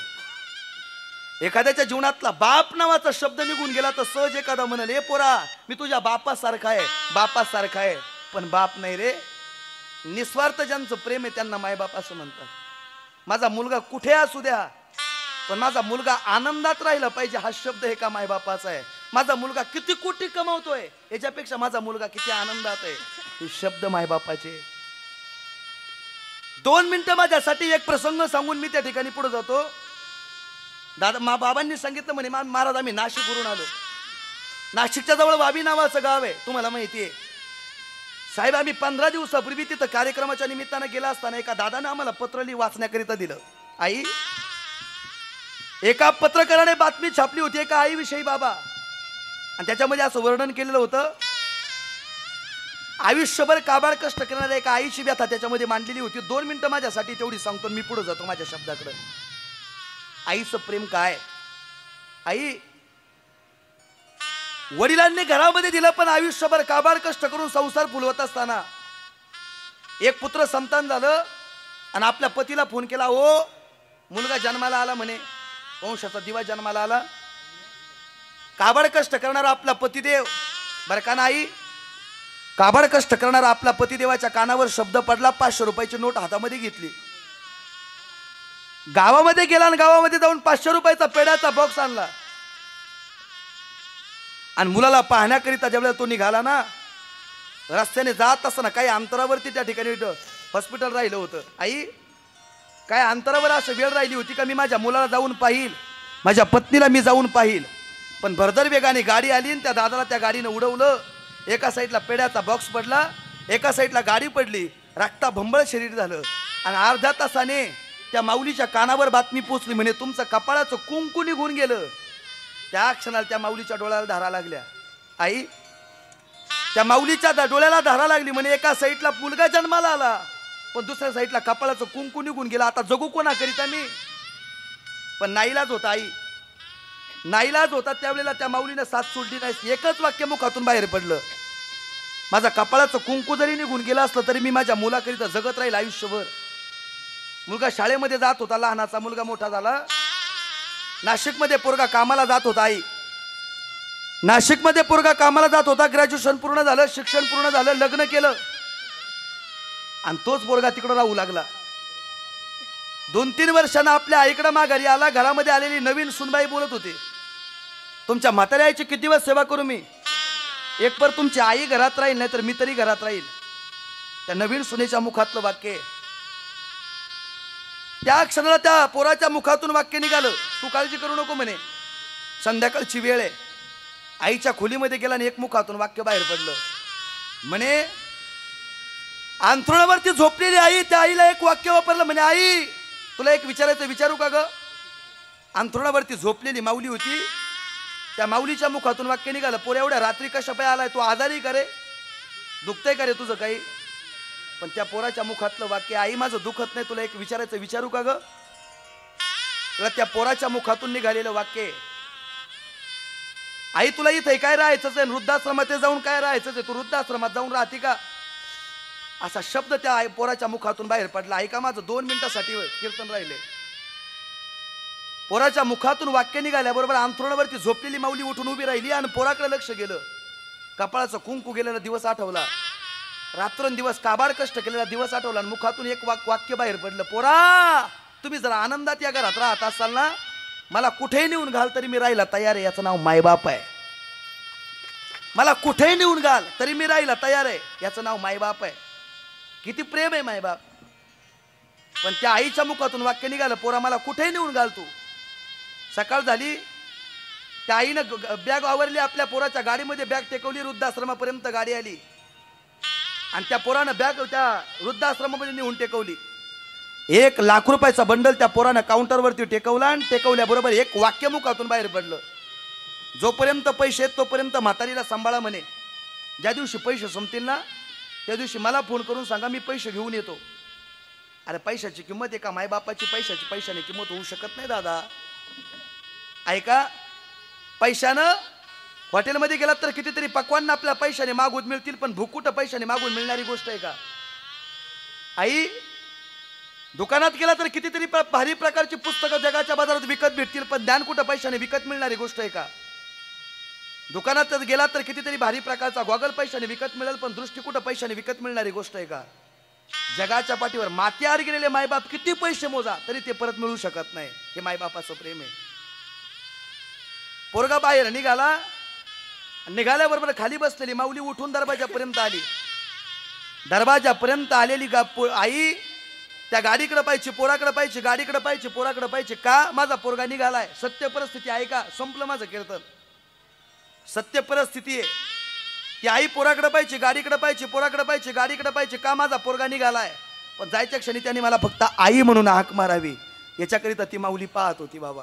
एखाद्याच्या जीवनातला बाप नावाचा शब्द निघून गेला तर सहज एखादा म्हणल, ए पोरा मी तुझ्या बापासारखा आहे, बापासारखा आहे, पण बाप नाही रे. निस्वार्थ ज्यांचं प्रेम आहे त्यांना मायबाप असं म्हणतात. माझा मुलगा कुठे असू द्या, पण माझा मुलगा आनंदात राहिला पाहिजे, हा शब्द हे का मायबापाचा आहे. माझा मुलगा किती कोटी कमावतोय याच्यापेक्षा माझा मुलगा किती आनंदात आहे, हे शब्द मायबापाचे. 2 मिनिटं माझ्यासाठी एक प्रसंग सांगून मी त्या ठिकाणी पुढे जातो. दादा बाबांनी सांगितलं म्हणे, महाराज आम्ही नाशिकवरून आलो. नाशिकच्या जवळ वाबी नावाचं गाव आहे, तुम्हाला माहिती आहे साहेब. आम्ही 15 दिवसापूर्वी तिथं कार्यक्रमाच्या निमित्तानं गेला असताना एका दादानं आम्हाला पत्र वाचण्याकरिता दिलं. आई, एका पत्रकाराने बातमी छापली होती एका आईविषयी बाबा, आणि त्याच्यामध्ये असं वर्णन केलेलं होतं, आयुष्यभर काबाड कष्ट करणाऱ्या एका आईची व्यथा त्याच्यामध्ये मांडलेली होती. 2 मिनिटं माझ्यासाठी तेवढी सांगतो, मी पुढे जातो माझ्या शब्दाकडे. आईचं प्रेम काय. आई, वडिलांनी घरामध्ये दिलं, पण आयुष्यभर काबाड कष्ट करून संसार फुलवत असताना एक पुत्र संतान झालं आणि आपल्या पतीला फोन केला, ओ मुलगा जन्माला आला म्हणे, वंशाचा दिवा जन्माला आला. काबाड कष्ट करणारा आपला पतिदेव, बरं का ना आई, काबाड कष्ट करणारा आपला पतिदेवाच्या कानावर शब्द पडला. 500 रुपयाची नोट हातामध्ये घेतली, गावामध्ये गेला आणि गावामध्ये जाऊन 500 रुपयाचा पेड्याचा बॉक्स आणला. आणि मुलाला पाहण्याकरिता ज्यावेळेला तो निघाला ना, रस्त्याने जात असताना काही अंतरावरती त्या ठिकाणी हॉस्पिटल राहिलं होतं. आई, काय अंतरावर असं वेळ राहिली होती का मी माझ्या मुलाला जाऊन पाहिल, माझ्या पत्नीला मी जाऊन पाहिल, पण भरदर वेगाने गाडी आली आणि त्या दादाला त्या गाडीनं उडवलं. एका साईडला पेड्याचा बॉक्स पडला, एका साईडला गाडी पडली, रक्ताभंबळ शरीर झालं. आणि अर्ध्या तासाने त्या माऊलीच्या कानावर बातमी पोचली, म्हणे तुमचं कपाळाचं कुंकू निघून गेलं. त्या क्षणाला त्या माऊलीच्या डोळ्याला धारा लागल्या. आई, त्या माऊलीच्या डोळ्याला धारा लागली. म्हणे एका साईडला मुलगा जन्माला आला, पण दुसऱ्या साईडला कपाळाचं कुंकू निघून गेला. आता जगू कोणाकरिता मी. पण नाईलाज होता आई, नाईलाज होता. त्यावेळेला त्या माऊलीने साथ सोडली नाही. एकच वाक्य मुखातून बाहेर पडलं, माझा कपाळाचं कुंकू जरी निघून गेलं असलं तरी मी माझ्या मुलाकरिता जगत राहील आयुष्यभर. मुलगा शाळेमध्ये जात होता, लहानाचा मुलगा मोठा झाला. नाशिकमध्ये पोरगा कामाला जात होता. आई, नाशिकमध्ये पोरगा कामाला जात होता. ग्रॅज्युएशन पूर्ण झालं, शिक्षण पूर्ण झालं, लग्न केलं, आणि तोच पोरगा तिकडं राहू लागला. 2-3 वर्षांना आपल्या आईकडे माघारी आला. घरामध्ये आलेली नवीन सुनबाई बोलत होती, तुमच्या म्हाताऱ्या आईची किती दिवस सेवा करू मी, एक पर तुमची आई घरात राहील, नाही तर मी तरी घरात राहील. त्या नवीन सुनेच्या मुखातलं वाक्य. त्या क्षणाला त्या पोराच्या मुखातून वाक्य निघालं, तू काळजी करू नको म्हणे, संध्याकाळची वेळ आहे. आईच्या खोलीमध्ये गेला आणि एक मुखातून वाक्य बाहेर पडलं. म्हणे अंथरुणावरती झोपलेली आई, त्या आईला एक वाक्य वापरलं. म्हणे आई, तुला एक विचारायचं, विचारू का ग. अंथरुणावरती झोपलेली माऊली होती. त्या माऊलीच्या मुखातून वाक्य निघालं, पोर एवढ्या रात्री कशा पाय आलाय, तू आजारी का रे, दुखतंय का रे तुझं काही. पण त्या पोराच्या मुखातलं वाक्य, आई माझं दुखत नाही, तुला एक विचारायचं, विचारू का ग. त्या पोराच्या मुखातून निघालेलं वाक्य, आई तुला इथे काय राहायचंच आहे, वृद्धाश्रमात जाऊन काय राहायचंच आहे, तू वृद्धाश्रमात जाऊन राहते का. असा शब्द त्या पोराच्या मुखातून बाहेर पडला. ऐका, माझं 2 मिनिटासाठी कीर्तन राहिले. पोराच्या मुखातून वाक्य निघाल्याबरोबर अंथरुणावरती झोपलेली माऊली उठून उभी राहिली आणि पोराकडे लक्ष गेलं. कपाळाचं कुंकू गेलेला दिवस आठवला, रात्रंदिवस काबाड कष्ट केलेला दिवस आठवला, आणि मुखातून एक वाक्य बाहेर पडलं, पोरा तुम्ही जरा आनंदात या घरात राहत असाल ना, मला कुठेही नेऊन घाल तरी मी राहायला तयार आहे, याचं नाव मायबाप आहे. मला कुठेही नेऊन घाल तरी मी राहायला तयार आहे, याचं नाव मायबाप आहे. किती प्रेम आहे मायबाप. पण त्या आईच्या मुखातून वाक्य निघालं, पोरा मला कुठेही नेऊन घाल तू. सकाळ झाली, त्या आईनं बॅग आवरली, आपल्या पोराच्या गाडीमध्ये बॅग टेकवली, वृद्धाश्रमापर्यंत गाडी आली. आणि त्या पोरानं बॅग त्या वृद्धाश्रमामध्ये नेऊन टेकवली. 1,00,000 रुपयाचा बंडल त्या पोरानं काउंटरवरती टेकवला आणि टेकवल्याबरोबर एक वाक्य मुखातून बाहेर पडलं, जोपर्यंत पैसे आहेत तोपर्यंत म्हातारीला सांभाळा म्हणे. ज्या दिवशी पैसे संपतील ना त्या दिवशी मला फोन करून सांगा, मी पैसे घेऊन येतो. अरे पैशाची किंमत आहे का? मायबापाची पैशाने किंमत होऊ शकत नाही दादा. ऐका, पैशानं हॉटेलमध्ये गेलात तर कितीतरी पक्वान आपल्या पैशाने मागून मिळतील, पण भूक कुठं पैशाने मागून मिळणारी गोष्ट आहे का? आई, दुकानात गेला तर कितीतरी भारी प्रकारची पुस्तकं जगाच्या बाजारात विकत भेटतील, पण ज्ञान कुठं पैशाने विकत मिळणारी गोष्ट आहे का? दुकानात गेला तर कितीतरी भारी प्रकारचा गॉगल पैशाने विकत मिळेल, पण दृष्टी कुठं पैशाने विकत मिळणारी गोष्ट आहे का? जगाच्या पाठीवर माथ्यावर गेलेले मायबाप किती पैसे मोजा तरी ते परत मिळू शकत नाही. हे मायबापाचं प्रेम आहे. पोरगा बाहेर निघाल्याबरोबर खाली बसलेली माऊली उठून दरवाजापर्यंत आली. दरवाजापर्यंत आलेली आई त्या गाडीकडे पाहिजे, पोराकडे पाहिजे, गाडीकडे पाहिजे, पोराकडे पाहिजे. का? माझा पोरगा निघालाय. सत्य परिस्थिती आहे का? संपलं माझं कीर्तन. सत्य परिस्थिती आहे. ती आई पोराकडे पाहिजे, गाडीकडे पाहिजे, पोराकडे पाहिजे, गाडीकडे पाहिजे. का? माझा पोरगा निघालाय. पण जायच्या क्षणी त्यांनी मला फक्त आई म्हणून हाक मारावी याच्याकरिता ती माऊली पाहत होती बाबा.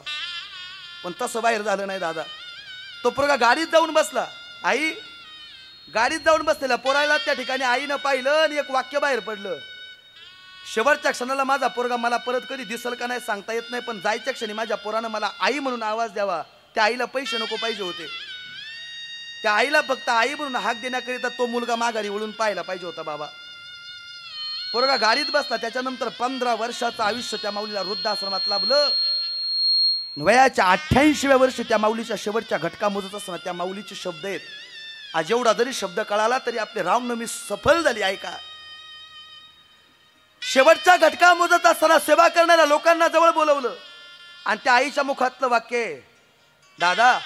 पण तसं बाहेर झालं नाही दादा. तो पोरगा गाडीत जाऊन बसला. आई गाडीत जाऊन बसलेला पोराला त्या ठिकाणी आईनं पाहिलं आणि एक वाक्य बाहेर पडलं. शेवटच्या क्षणाला माझा पोरगा मला परत कधी दिसल का नाही सांगता येत नाही, पण जायच्या क्षणी माझ्या पोरानं मला आई म्हणून आवाज द्यावा. त्या आईला पैसे नको पाहिजे होते. त्या आईला फक्त आई म्हणून हाक देण्याकरिता तो मुलगा माघारी वळून पाहायला पाहिजे होता बाबा. पोरगा गाडीत बसला. त्याच्यानंतर 15 वर्षाचं आयुष्य त्या माऊलीला वृद्धाश्रमात लाभलं. वयाच्या 88व्या वर्षी त्या माऊलीच्या शेवटच्या घटका मोजत असताना त्या माऊलीचे शब्द आहेत. आज एवढा जरी शब्द कळाला तरी आपली रामनवमी सफल झाली. ऐका, शेवटच्या घटका मोजत असताना सेवा करणाऱ्या लोकांना जवळ बोलवलं आणि त्या आईच्या मुखातलं वाक्य, दादा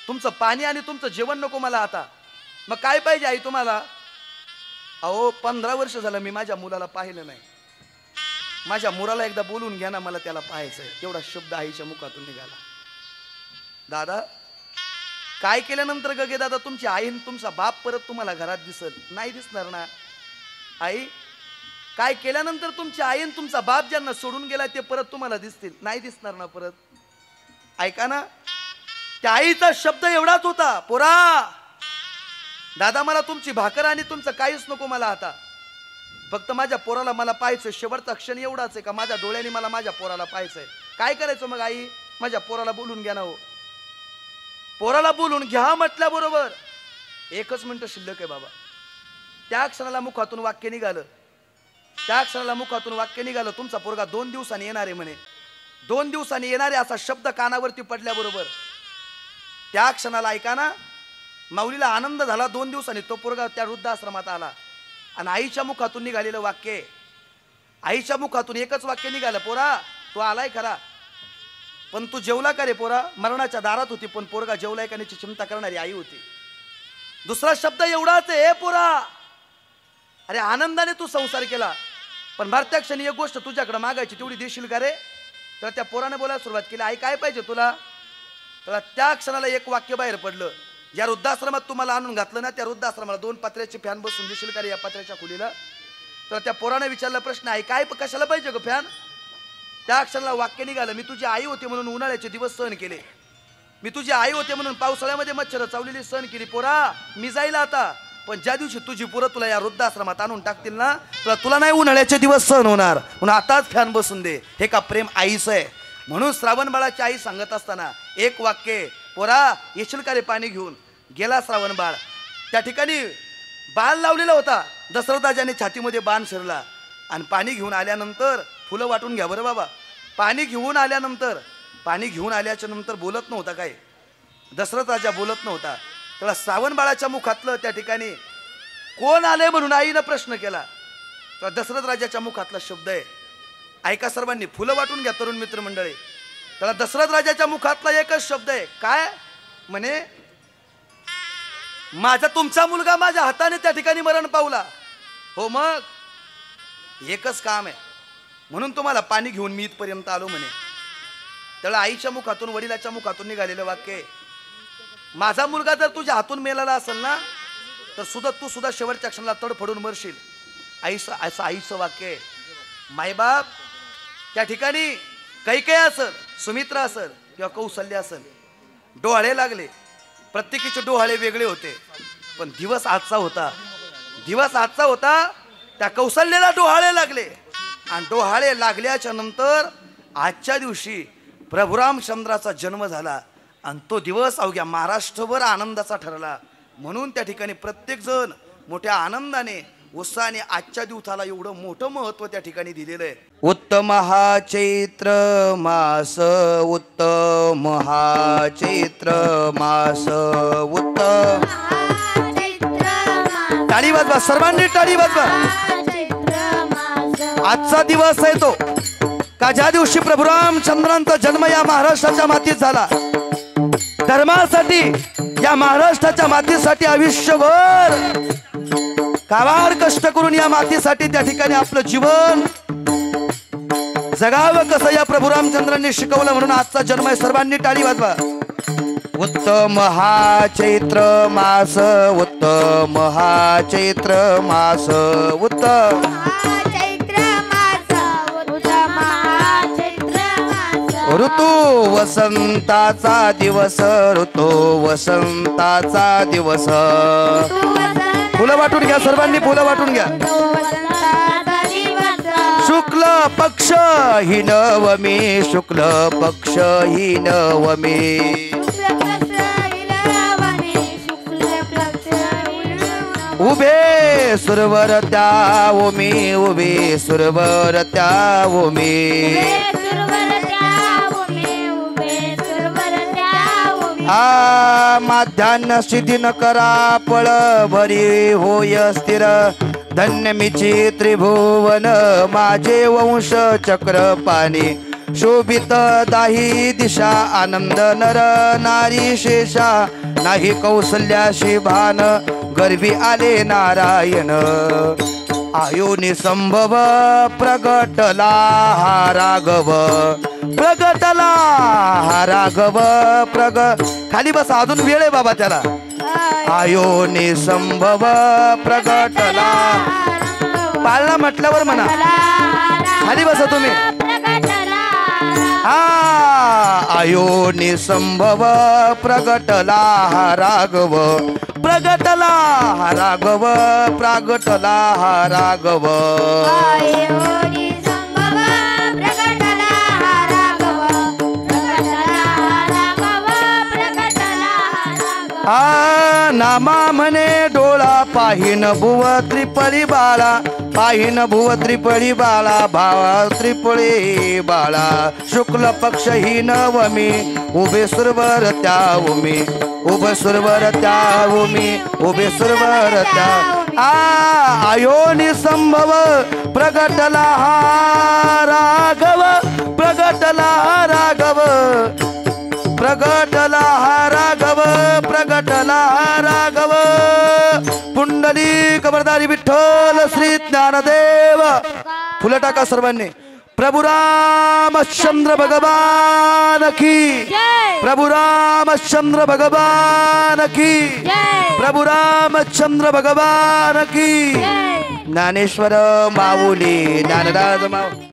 तुमचं पाणी आणि तुमचं जेवण नको मला आता. मग काय पाहिजे आई तुम्हाला? अहो 15 वर्ष झालं मी माझ्या मुलाला पाहिलं नाही. माझ्या मुलाला एकदा बोलून घ्या ना, मला त्याला पाहायचंय. एवढा शब्द आईच्या मुखातून निघाला. दादा काय केल्यानंतर गगे दादा तुमची आई आणि तुमचा बाप परत तुम्हाला घरात दिसल? नाही दिसणार ना. आई काय केल्यानंतर तुमची आई आणि तुमचा बाप ज्यांना सोडून गेला ते परत तुम्हाला दिसतील? नाही दिसणार ना परत. ऐका ना, त्या आईचा शब्द एवढाच होता, पोरा दादा मला तुमची भाकर आणि तुमचं काहीच नको मला आता. फक्त माझ्या पोराला मला पाहायचं. शेवटचा क्षण एवढाच आहे का माझ्या डोळ्यांनी मला माझ्या पोराला पाहायचंय. काय करायचं मग आई? माझ्या पोराला बोलून घ्या ना. हो पोराला बोलून घ्या म्हटल्याबरोबर 1 मिनिट शिल्लक आहे बाबा. त्या क्षणाला मुखातून वाक्य निघालं. तुमचा पोरगा 2 दिवसांनी येणार आहे म्हणे. 2 दिवसांनी येणारे असा शब्द कानावरती पडल्याबरोबर त्या क्षणाला ऐका ना, माऊलीला आनंद झाला. 2 दिवसांनी तो पोरगा त्या वृद्धाश्रमात आला आणि आईच्या मुखातून निघालेलं वाक्य, आईच्या मुखातून एकच वाक्य निघालं, पोरा तू आलाय खरा पण तू जेवला का रे पोरा? मरणाच्या दारात होती पण पोरगा जेवलाय का याची चिंता करणारी आई होती. दुसरा शब्द एवढाच आहे, पोरा अरे आनंदाने तू संसार केला पण भरत्या क्षणी एक गोष्ट तुझ्याकडे मागायची तेवढी देशील का रे? तर त्या पोराने बोलायला सुरुवात केली, आई काय पाहिजे तुला? तर त्या क्षणाला एक वाक्य बाहेर पडलं, ज्या वृद्धाश्रमात तुम्हाला आणून घातलं ना त्या वृद्धाश्रमाला 2 पत्र्याचे फॅन बसून देशील का रे या पत्र्याच्या खोलीला? तर त्या पोराने विचारला प्रश्न, आई काय कशाला पाहिजे ग फॅन? त्या क्षणाला वाक्य निघालं, मी तुझी आई होते म्हणून उन्हाळ्याचे दिवस सहन केले, मी तुझी आई होते म्हणून पावसाळ्यामध्ये मच्छर चावलेली सहन केली. पोरा मी जाईल आता, पण ज्या दिवशी तुझी पोरं तुला या वृद्धाश्रमात आणून टाकतील ना तुला नाही उन्हाळ्याचे दिवस सहन होणार म्हणून आताच फॅन बसून दे. हे का प्रेम आईचं आहे? म्हणून श्रावण बाळाची आई सांगत असताना एक वाक्य, पोरा येशील का रे पाणी घेऊन? गेला श्रावण बाळ. त्या ठिकाणी बाण लावलेला होता. दशरथराजाने छातीमध्ये बाण शिरला आणि पाणी घेऊन आल्यानंतर फुलं वाटून घ्या बरं बाबा. पाणी घेऊन आल्याच्या नंतर बोलत नव्हता काय, दशरथ राजा बोलत नव्हता. तेव्हा श्रावण बाळाच्या मुखातलं त्या ठिकाणी कोण आले म्हणून आईनं प्रश्न केला. तर दशरथ राजाच्या मुखातला शब्द आहे, ऐका सर्वांनी, फुलं वाटून घ्या तरुण मित्र मंडळी. त्याला दशरथ राजाच्या मुखातला एकच शब्द आहे, काय म्हणे? माझा तुमचा मुलगा माझ्या हाताने त्या ठिकाणी मरण पावला. हो मग एकच काम आहे म्हणून तुम्हाला पाणी घेऊन मी इथपर्यंत आलो म्हणे. त्याला आईच्या मुखातून वडिलाच्या मुखातून निघालेलं वाक्य, माझा मुलगा जर तुझ्या हातून मेलेला असेल ना तर सुद्धा तू सुद्धा शेवटच्या क्षणाला तडफडून मरशील. असं आईचं वाक्य आहे. मायबाप त्या ठिकाणी कैकेयी असेल, सुमित्रा असेल किंवा कौसल्य असेल, डोहाळे लागले. प्रत्येकीचे डोहाळे वेगळे होते, पण दिवस आजचा होता. त्या कौसल्याला डोहाळे लागले आणि डोहाळे लागल्याच्या नंतर आजच्या दिवशी प्रभू रामचंद्राचा जन्म झाला आणि तो दिवस अवघ्या महाराष्ट्रभर आनंदाचा ठरला. म्हणून त्या ठिकाणी प्रत्येक जण मोठ्या आनंदाने उत्साहाने आजच्या दिवसाला एवढं मोठं महत्व त्या ठिकाणी दिलेलं आहे. उत्तम हा चैत्र मास, उत्तम हा चैत्र मास, उत्तम. टाळी वाजवा, सर्वांनी टाळी वाजवा. आजचा दिवस आहे तो का ज्या दिवशी प्रभू रामचंद्रांचा जन्म या महाराष्ट्राच्या मातीत झाला. धर्मासाठी या महाराष्ट्राच्या मातीसाठी आयुष्यभर काबाड कष्ट करून या मातीसाठी त्या ठिकाणी आपलं जीवन जगावं कसं या प्रभू रामचंद्रांनी शिकवलं. म्हणून आजचा जन्म आहे. सर्वांनी टाळी वाजवा. उत्तम हा चैत्र मास, उत्तम हा चैत्र मास, उत्तम ऋतू वसंताचा दिवस, ऋतू वसंताचा दिवस. फुलं वाटून घ्या, सर्वांनी फुलं वाटून घ्या. शुक्ल पक्ष ही नवमी, शुक्ल पक्ष ही नवमी. उभे सुरवर त्या ओमी, उभे सुरवर त्या ओमी. माध्यान्ह सिद्धी न करा पळ भरी होय स्थिर. धन्य मिची त्रिभुवन माझे वंश चक्र पाणी. शोभित दाही दिशा आनंद नर नारी शेषा. नाही कौसल्याशी भान गर्वी आले नारायण. आयोनी संभव प्रगटला हा राघव, प्रगटला हा राघव खाली बस, अजून वेळ आहे बाबा त्याला. आयोनी संभव प्रगटला, पाळणा म्हटल्यावर म्हणा. खाली बसा तुम्ही. आयोनी संभव प्रगटला हा राघव, प्रगटला हा राघव, प्रगटला हा राघव. नामा म्हणे डोळा पाहिन भुव त्रिपळी बाळा, पाहिन भुव त्रिपळी बाळा, भावा त्रिपळी बाळा. शुक्ल पक्ष ही नवमी, उभे सुरवर त्या उमी, उभे सुरवर त्या उमी, उभे सुरवर त्या. आयोनी संभव प्रगटला हा राघव, प्रगटला हा राघव, प्रगटला हा राघव, प्रगटला हा राघव. पुंडलिक वरदारी विठ्ठल श्री ज्ञानदेव. फुलं टाका सर्वांनी. प्रभु रामचंद्र भगवान की, प्रभु रामचंद्र भगवान की, प्रभु रामचंद्र भगवान की. ज्ञानेश्वर माऊली, ज्ञानराज माऊली.